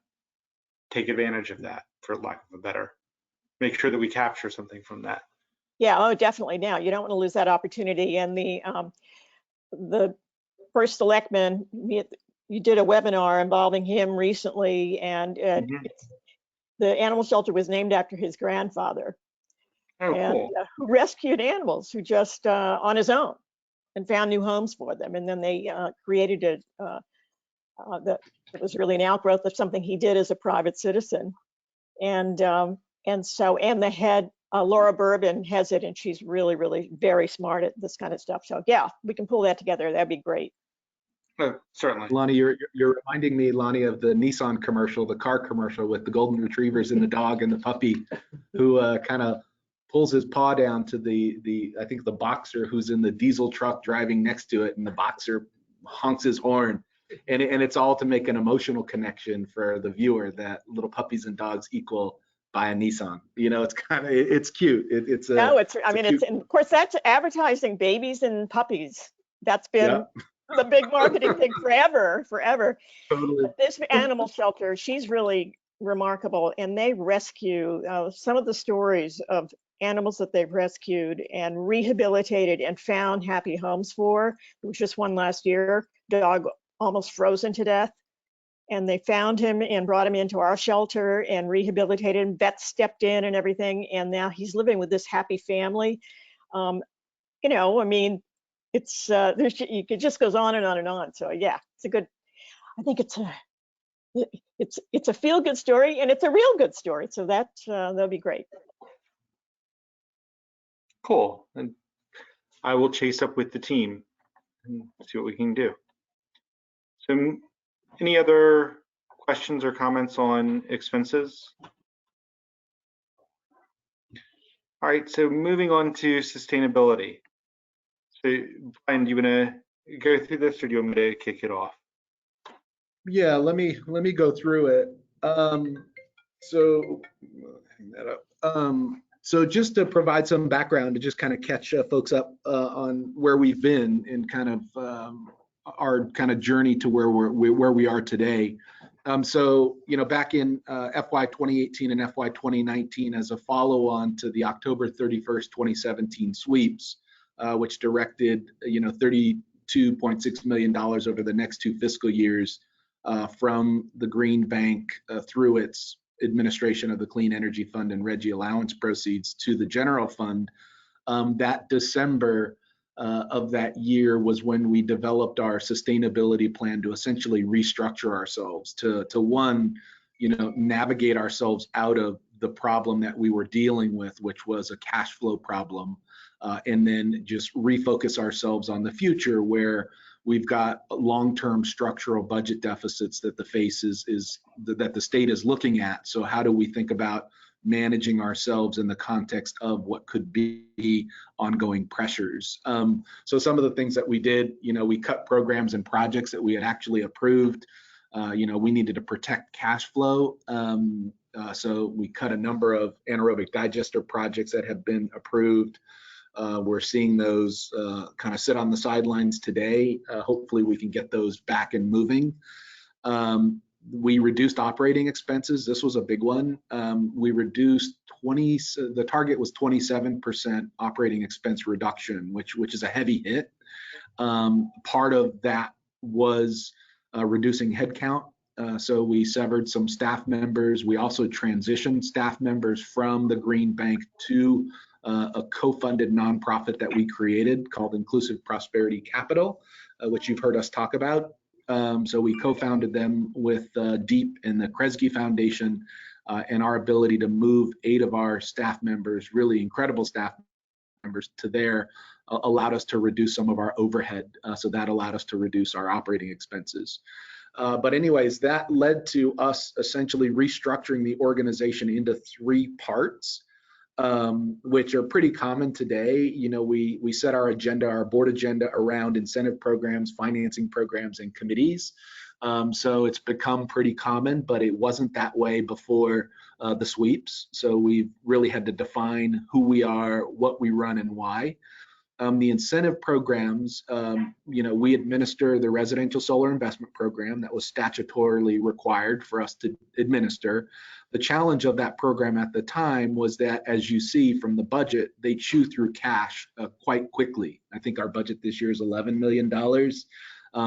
take advantage of that, for lack of a better, make sure that we capture something from that. Yeah, oh, definitely. Now you don't want to lose that opportunity. And the first selectman, you did a webinar involving him recently, and the animal shelter was named after his grandfather, Oh, and cool. who rescued animals who just on his own and found new homes for them. And then they created it was really an outgrowth of something he did as a private citizen. And the head, Laura Bourbon, has it, and she's really, really very smart at this kind of stuff. So yeah, we can pull that together. That'd be great. Oh, certainly. Lonnie, you're reminding me, Lonnie, of the Nissan commercial, the car commercial with the golden retrievers and the dog and the puppy, who kind of pulls his paw down to the I think the boxer who's in the diesel truck driving next to it, and the boxer honks his horn, and it's all to make an emotional connection for the viewer that little puppies and dogs equal buy a Nissan. You know, it's kind of it's cute. And of course that's advertising babies and puppies. That's been the big marketing thing forever. Totally. But this animal shelter, she's really remarkable, and they rescue some of the stories of animals that they've rescued and rehabilitated and found happy homes for. There was just one last year, dog almost frozen to death, and they found him and brought him into our shelter and rehabilitated him. Vets stepped in and everything, and now he's living with this happy family. You know, I mean, it's it just goes on and on and on. So yeah, it's a good. I think it's a feel good story, and it's a real good story. So that'll be great. Cool. And I will chase up with the team and see what we can do. So any other questions or comments on expenses? All right, so moving on to sustainability. So Brian, do you want to go through this, or do you want me to kick it off? Yeah, let me go through it. So hang that up. So just to provide some background to just kind of catch folks up on where we've been and kind of our kind of journey to where we are today. So, you know, back in FY 2018 and FY 2019, as a follow-on to the October 31st, 2017 sweeps, which directed, you know, $32.6 million over the next 2 fiscal years from the Green Bank through its administration of the Clean Energy Fund and Reggie allowance proceeds to the general fund. That December of that year was when we developed our sustainability plan to essentially restructure ourselves to one, you know, navigate ourselves out of the problem that we were dealing with, which was a cash flow problem, and then just refocus ourselves on the future, where we've got long-term structural budget deficits that that the state is looking at. So how do we think about managing ourselves in the context of what could be ongoing pressures? So some of the things that we did, you know, we cut programs and projects that we had actually approved. You know, we needed to protect cash flow. So we cut a number of anaerobic digester projects that have been approved. We're seeing those kind of sit on the sidelines today. Hopefully we can get those back and moving. We reduced operating expenses. This was a big one. We reduced the target was 27% operating expense reduction, which is a heavy hit. Part of that was reducing headcount. So we severed some staff members. We also transitioned staff members from the Green Bank to a co-funded nonprofit that we created called Inclusive Prosperity Capital, which you've heard us talk about. So we co-founded them with Deep and the Kresge Foundation, and our ability to move 8 of our staff members, really incredible staff members, to there allowed us to reduce some of our overhead. So that allowed us to reduce our operating expenses. But anyways, that led to us essentially restructuring the organization into 3 parts. which are pretty common today. You know, we set our agenda, our board agenda, around incentive programs, financing programs, and committees. So it's become pretty common, but it wasn't that way before the sweeps. So we've really had to define who we are, what we run, and why. The incentive programs, you know, we administer the residential solar investment program that was statutorily required for us to administer. The challenge of that program at the time was that, as you see from the budget, they chew through cash quite quickly. I think our budget this year is $11 million.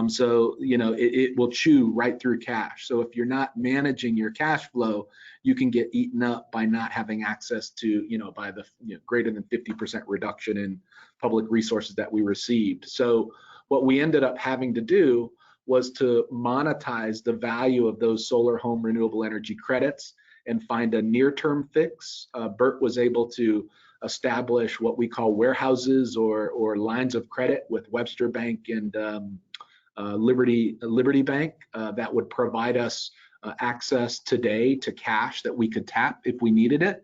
So, you know, it will chew right through cash. So if you're not managing your cash flow, you can get eaten up by not having access to, you know, by the greater than 50% reduction in public resources that we received. So what we ended up having to do was to monetize the value of those solar home renewable energy credits and find a near-term fix. Bert was able to establish what we call warehouses or lines of credit with Webster Bank and Liberty Bank that would provide us access today to cash that we could tap if we needed it.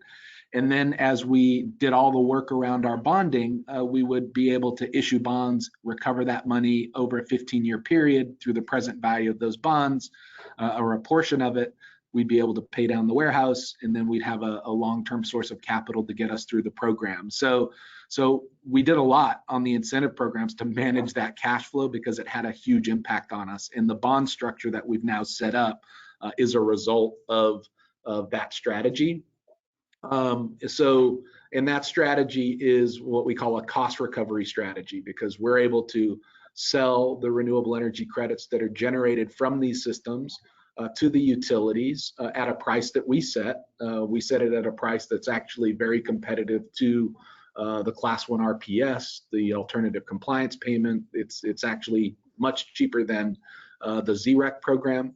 And then as we did all the work around our bonding, we would be able to issue bonds, recover that money over a 15-year period through the present value of those bonds, or a portion of it. We'd be able to pay down the warehouse, and then we'd have a long-term source of capital to get us through the program. So we did a lot on the incentive programs to manage that cash flow because it had a huge impact on us. And the bond structure that we've now set up is a result of that strategy. And that strategy is what we call a cost recovery strategy, because we're able to sell the renewable energy credits that are generated from these systems to the utilities at a price that we set. We set it at a price that's actually very competitive to the Class 1 RPS, the alternative compliance payment. It's actually much cheaper than the ZREC program.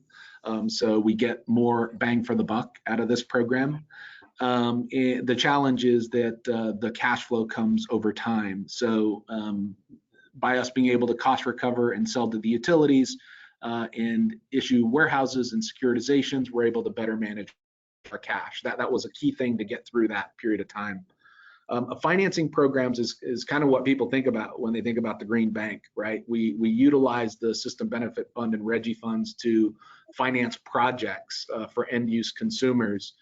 So we get more bang for the buck out of this program. And the challenge is that the cash flow comes over time. So by us being able to cost recover and sell to the utilities and issue warehouses and securitizations, we're able to better manage our cash. That was a key thing to get through that period of time. Financing programs is kind of what people think about when they think about the Green Bank, right? We utilize the System Benefit Fund and RGGI funds to finance projects for end-use consumers.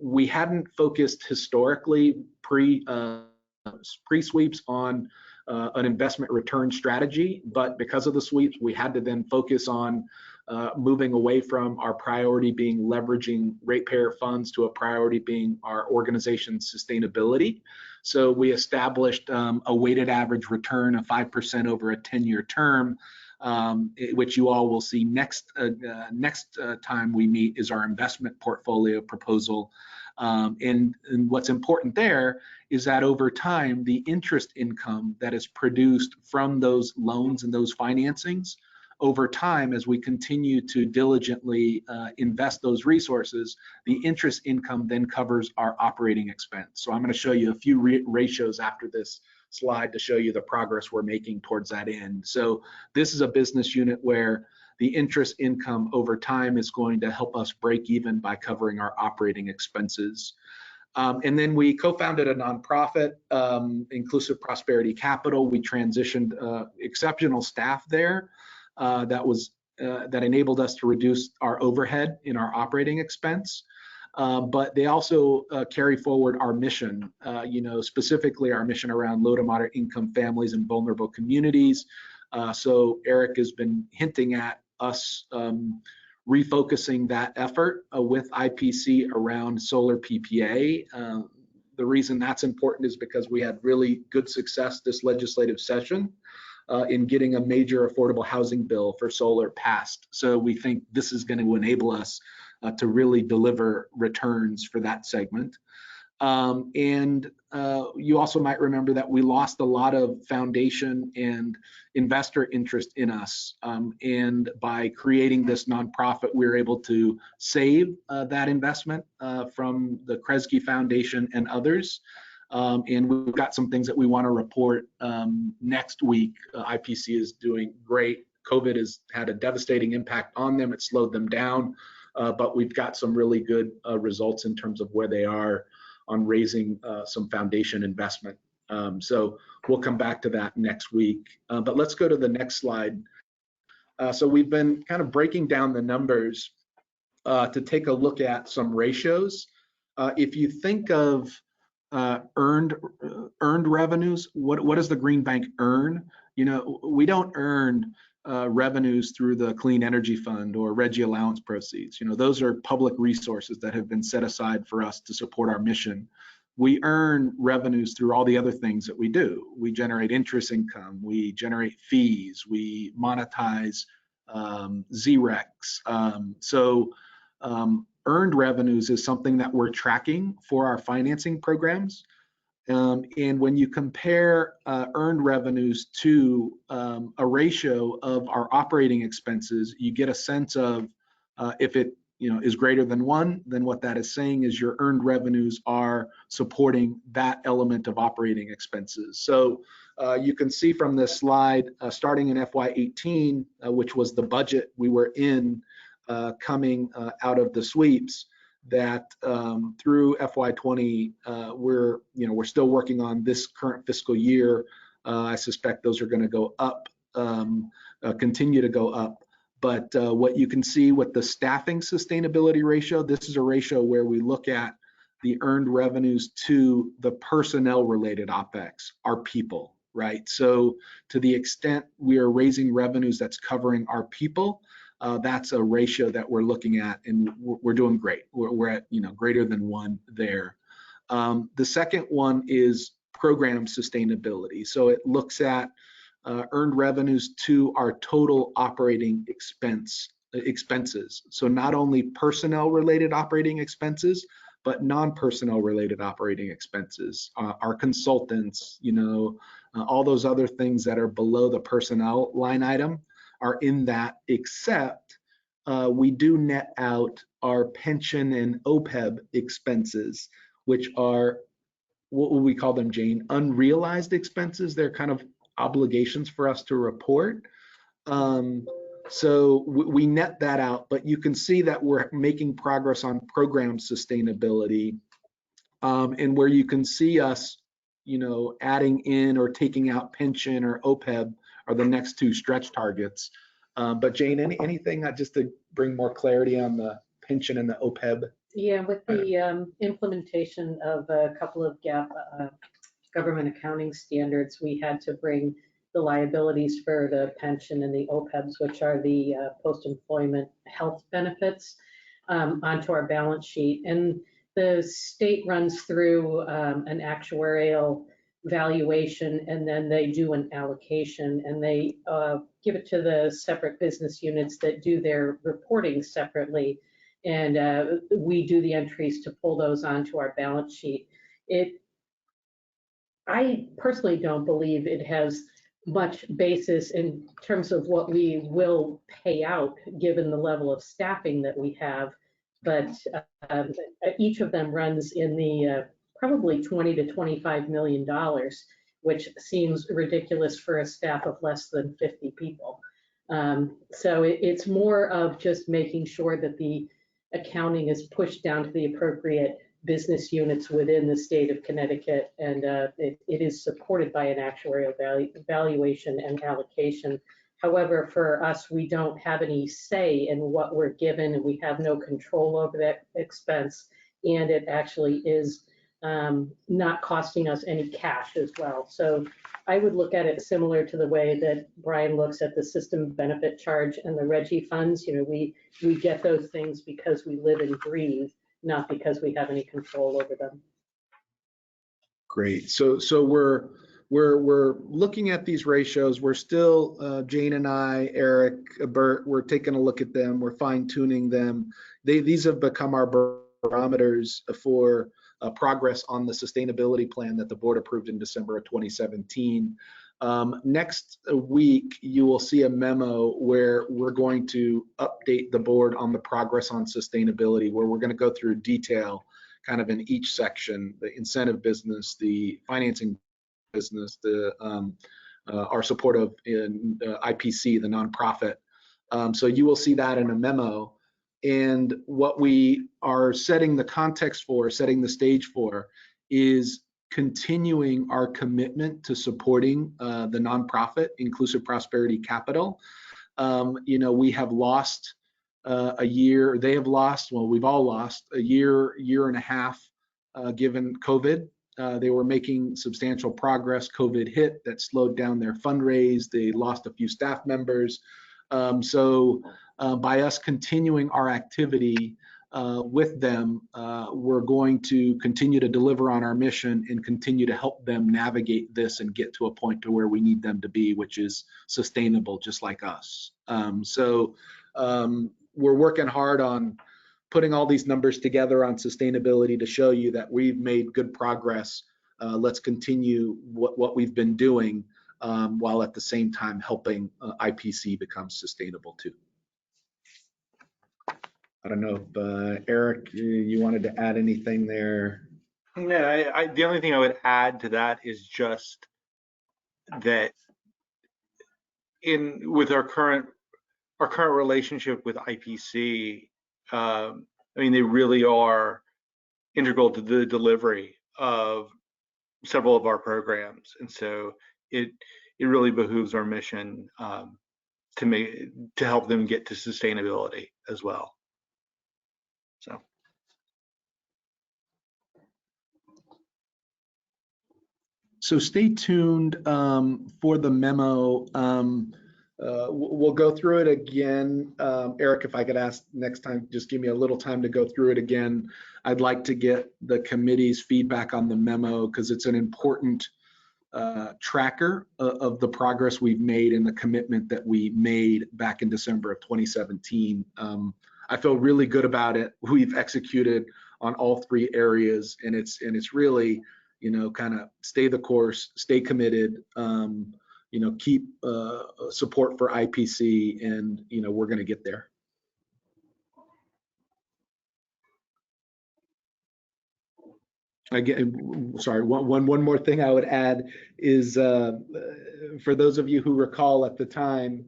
We hadn't focused historically pre-sweeps on an investment return strategy, but because of the sweeps, we had to then focus on moving away from our priority being leveraging ratepayer funds to a priority being our organization's sustainability. So we established a weighted average return of 5% over a 10-year term, which you all will see next time we meet is our investment portfolio proposal. And what's important there is that over time, the interest income that is produced from those loans and those financings, over time, as we continue to diligently invest those resources, the interest income then covers our operating expense. So I'm going to show you a few ratios after this slide to show you the progress we're making towards that end. So this is a business unit where the interest income over time is going to help us break even by covering our operating expenses. And then we co-founded a nonprofit, Inclusive Prosperity Capital. We transitioned exceptional staff there that enabled us to reduce our overhead in our operating expense. But they also carry forward our mission, specifically our mission around low to moderate income families and vulnerable communities. So Eric has been hinting at us refocusing that effort with IPC around solar PPA. The reason that's important is because we had really good success this legislative session in getting a major affordable housing bill for solar passed. So we think this is going to enable us to really deliver returns for that segment. And you also might remember that we lost a lot of foundation and investor interest in us. And by creating this nonprofit, we were able to save that investment from the Kresge Foundation and others. And we've got some things that we want to report next week. IPC is doing great. COVID has had a devastating impact on them. It slowed them down, but we've got some really good results in terms of where they are raising some foundation investment. So we'll come back to that next week. But let's go to the next slide. So we've been kind of breaking down the numbers to take a look at some ratios. If you think of earned revenues, what does the Green Bank earn? You know, we don't earn revenues through the Clean Energy Fund or Reggie allowance proceeds. You know, those are public resources that have been set aside for us to support our mission. We earn revenues through all the other things that we do. We generate interest income, we generate fees, we monetize ZRECs. Earned revenues is something that we're tracking for our financing programs. And when you compare earned revenues to a ratio of our operating expenses, you get a sense of if it is greater than 1, then what that is saying is your earned revenues are supporting that element of operating expenses. So you can see from this slide, starting in FY18, which was the budget we were in coming out of the sweeps, that through FY20, we're still working on this current fiscal year. I suspect those are going to go up, continue to go up. But what you can see with the staffing sustainability ratio, this is a ratio where we look at the earned revenues to the personnel related OPEX, our people, right? So to the extent we are raising revenues that's covering our people, that's a ratio that we're looking at, and we're doing great. We're at greater than 1 there. The second one is program sustainability. So it looks at earned revenues to our total operating expenses. So not only personnel related operating expenses, but non-personnel related operating expenses. Our consultants, all those other things that are below the personnel line item are in that, except we do net out our pension and OPEB expenses, which are, what would we call them, Jane? Unrealized expenses. They're kind of obligations for us to report. So we net that out, but you can see that we're making progress on program sustainability, and where you can see us, adding in or taking out pension or OPEB are the next 2 stretch targets. But Jane, anything just to bring more clarity on the pension and the OPEB? Yeah, with the implementation of a couple of government accounting standards, we had to bring the liabilities for the pension and the OPEBs, which are the post-employment health benefits, onto our balance sheet. And the state runs through an actuarial valuation, and then they do an allocation, and they give it to the separate business units that do their reporting separately. And we do the entries to pull those onto our balance sheet. I personally don't believe it has much basis in terms of what we will pay out given the level of staffing that we have, but each of them runs in the probably $20 to $25 million, which seems ridiculous for a staff of less than 50 people. So it's more of just making sure that the accounting is pushed down to the appropriate business units within the state of Connecticut, and it is supported by an actuarial valuation and allocation. However, for us, we don't have any say in what we're given, and we have no control over that expense, and it actually is not costing us any cash as well. So I would look at it similar to the way that Brian looks at the system benefit charge and the Reggie funds. We get those things because we live and breathe, not because we have any control over them. Great. So we're looking at these ratios. We're still, Jane and I, Eric, Bert, we're taking a look at them. We're fine tuning them. These have become our barometers for progress on the sustainability plan that the board approved in December of 2017. Next week, you will see a memo where we're going to update the board on the progress on sustainability, where we're going to go through detail kind of in each section: the incentive business, the financing business, our support of IPC, the nonprofit. So you will see that in a memo. And what we are setting the context for, setting the stage for, is continuing our commitment to supporting the nonprofit Inclusive Prosperity Capital. We have lost a year, they have lost, well, we've all lost a year and a half given COVID. They were making substantial progress. COVID hit, that slowed down their fundraise. They lost a few staff members. So by us continuing our activity with them, we're going to continue to deliver on our mission and continue to help them navigate this and get to a point to where we need them to be, which is sustainable, just like us. We're working hard on putting all these numbers together on sustainability to show you that we've made good progress. Let's continue what we've been doing while at the same time helping IPC become sustainable too. I don't know if Eric, you wanted to add anything there? No, the only thing I would add to that is just that with our current relationship with IPC, I mean, they really are integral to the delivery of several of our programs, and so it really behooves our mission to help them get to sustainability as well. So stay tuned for the memo. We'll go through it again. Eric, if I could ask next time, just give me a little time to go through it again. I'd like to get the committee's feedback on the memo because it's an important tracker of the progress we've made and the commitment that we made back in December of 2017. I feel really good about it. We've executed on all three areas, and it's really, kind of stay the course, stay committed, keep support for IPC, and we're going to get there. Again, sorry, one more thing I would add is for those of you who recall at the time,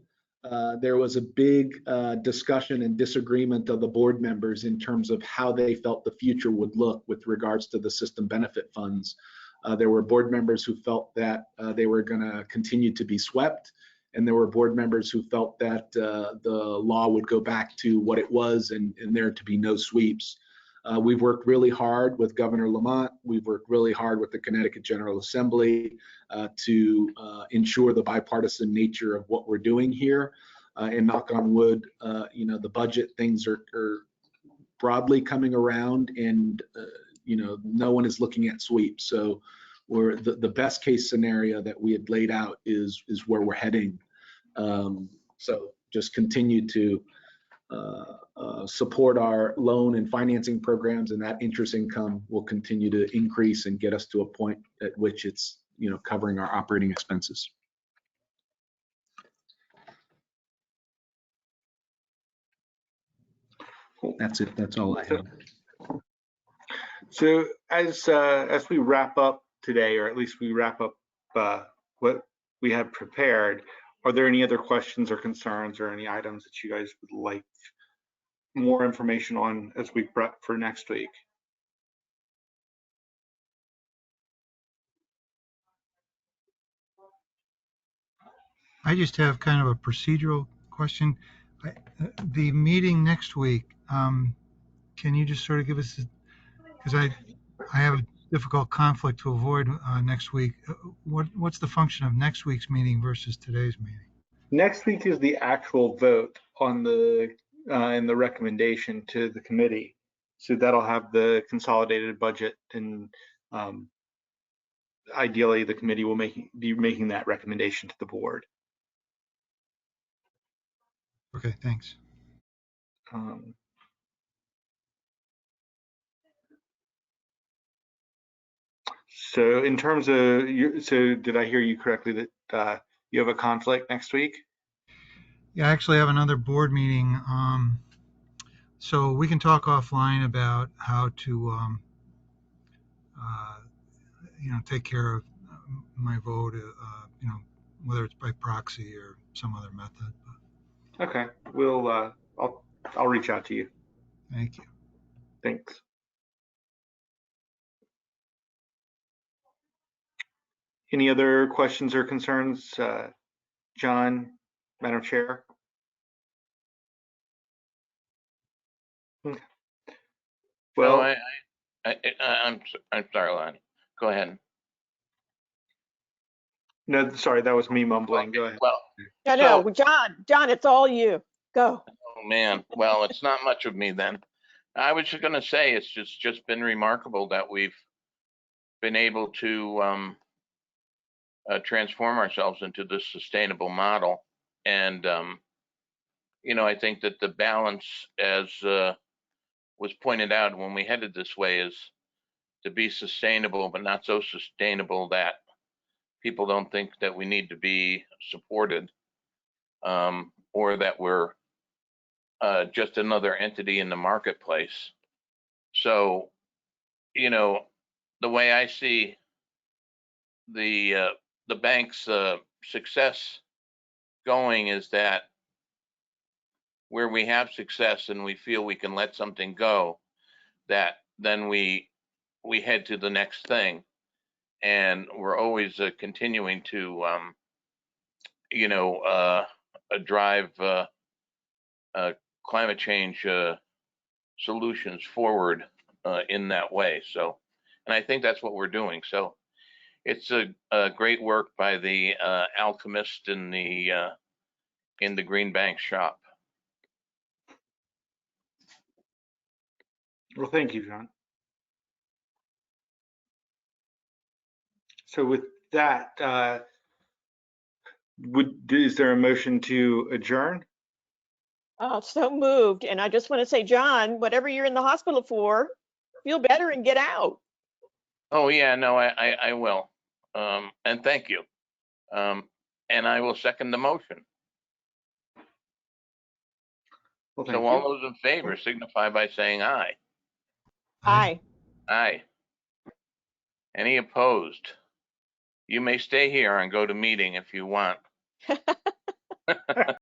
there was a big discussion and disagreement of the board members in terms of how they felt the future would look with regards to the system benefit funds. There were board members who felt that they were going to continue to be swept, and there were board members who felt that the law would go back to what it was and there to be no sweeps. We've worked really hard with Governor Lamont. We've worked really hard with the Connecticut General Assembly to ensure the bipartisan nature of what we're doing here. And knock on wood, the budget things are broadly coming around, and no one is looking at sweeps. So the best case scenario that we had laid out is where we're heading. So just continue to support our loan and financing programs, and that interest income will continue to increase and get us to a point at which it's covering our operating expenses. That's it. That's all I have. So as we wrap up today, or at least we wrap up what we have prepared, are there any other questions or concerns or any items that you guys would like more information on as we prep for next week? I just have kind of a procedural question. The meeting next week, can you just sort of give us, because I have a difficult conflict to avoid next week. What's the function of next week's meeting versus today's meeting? Next week is the actual vote on the and the recommendation to the committee. So that'll have the consolidated budget, and ideally the committee will be making that recommendation to the board. Okay, thanks. So in terms of, so did I hear you correctly that you have a conflict next week? Yeah, I actually have another board meeting. So we can talk offline about how to, take care of my vote, whether it's by proxy or some other method. Okay, we'll I'll reach out to you. Thank you. Thanks. Any other questions or concerns, John, Madam Chair? No, Well, I'm sorry, Lonnie. Go ahead. no, sorry, that was me mumbling. Go ahead. Well, No, John, it's all you. Go. oh man, well, it's not much of me then. I was just gonna say, it's just been remarkable that we've been able to transform ourselves into this sustainable model. And, I think that the balance, as was pointed out when we headed this way, is to be sustainable, but not so sustainable that people don't think that we need to be supported, or that we're just another entity in the marketplace. So, the way I see the bank's success going is that where we have success and we feel we can let something go, that then we head to the next thing, and we're always continuing to drive climate change solutions forward in that way. So, and I think that's what we're doing. So it's a great work by the alchemist in the Green Bank shop. Well, thank you, John. So with that, is there a motion to adjourn? Oh, so moved. And I just want to say, John, whatever you're in the hospital for, feel better and get out. Oh yeah, no, I will. And thank you. And I will second the motion. Well, thank So all you. those in favor signify by saying aye. Aye. Aye. Any opposed? You may stay here and go to meeting if you want.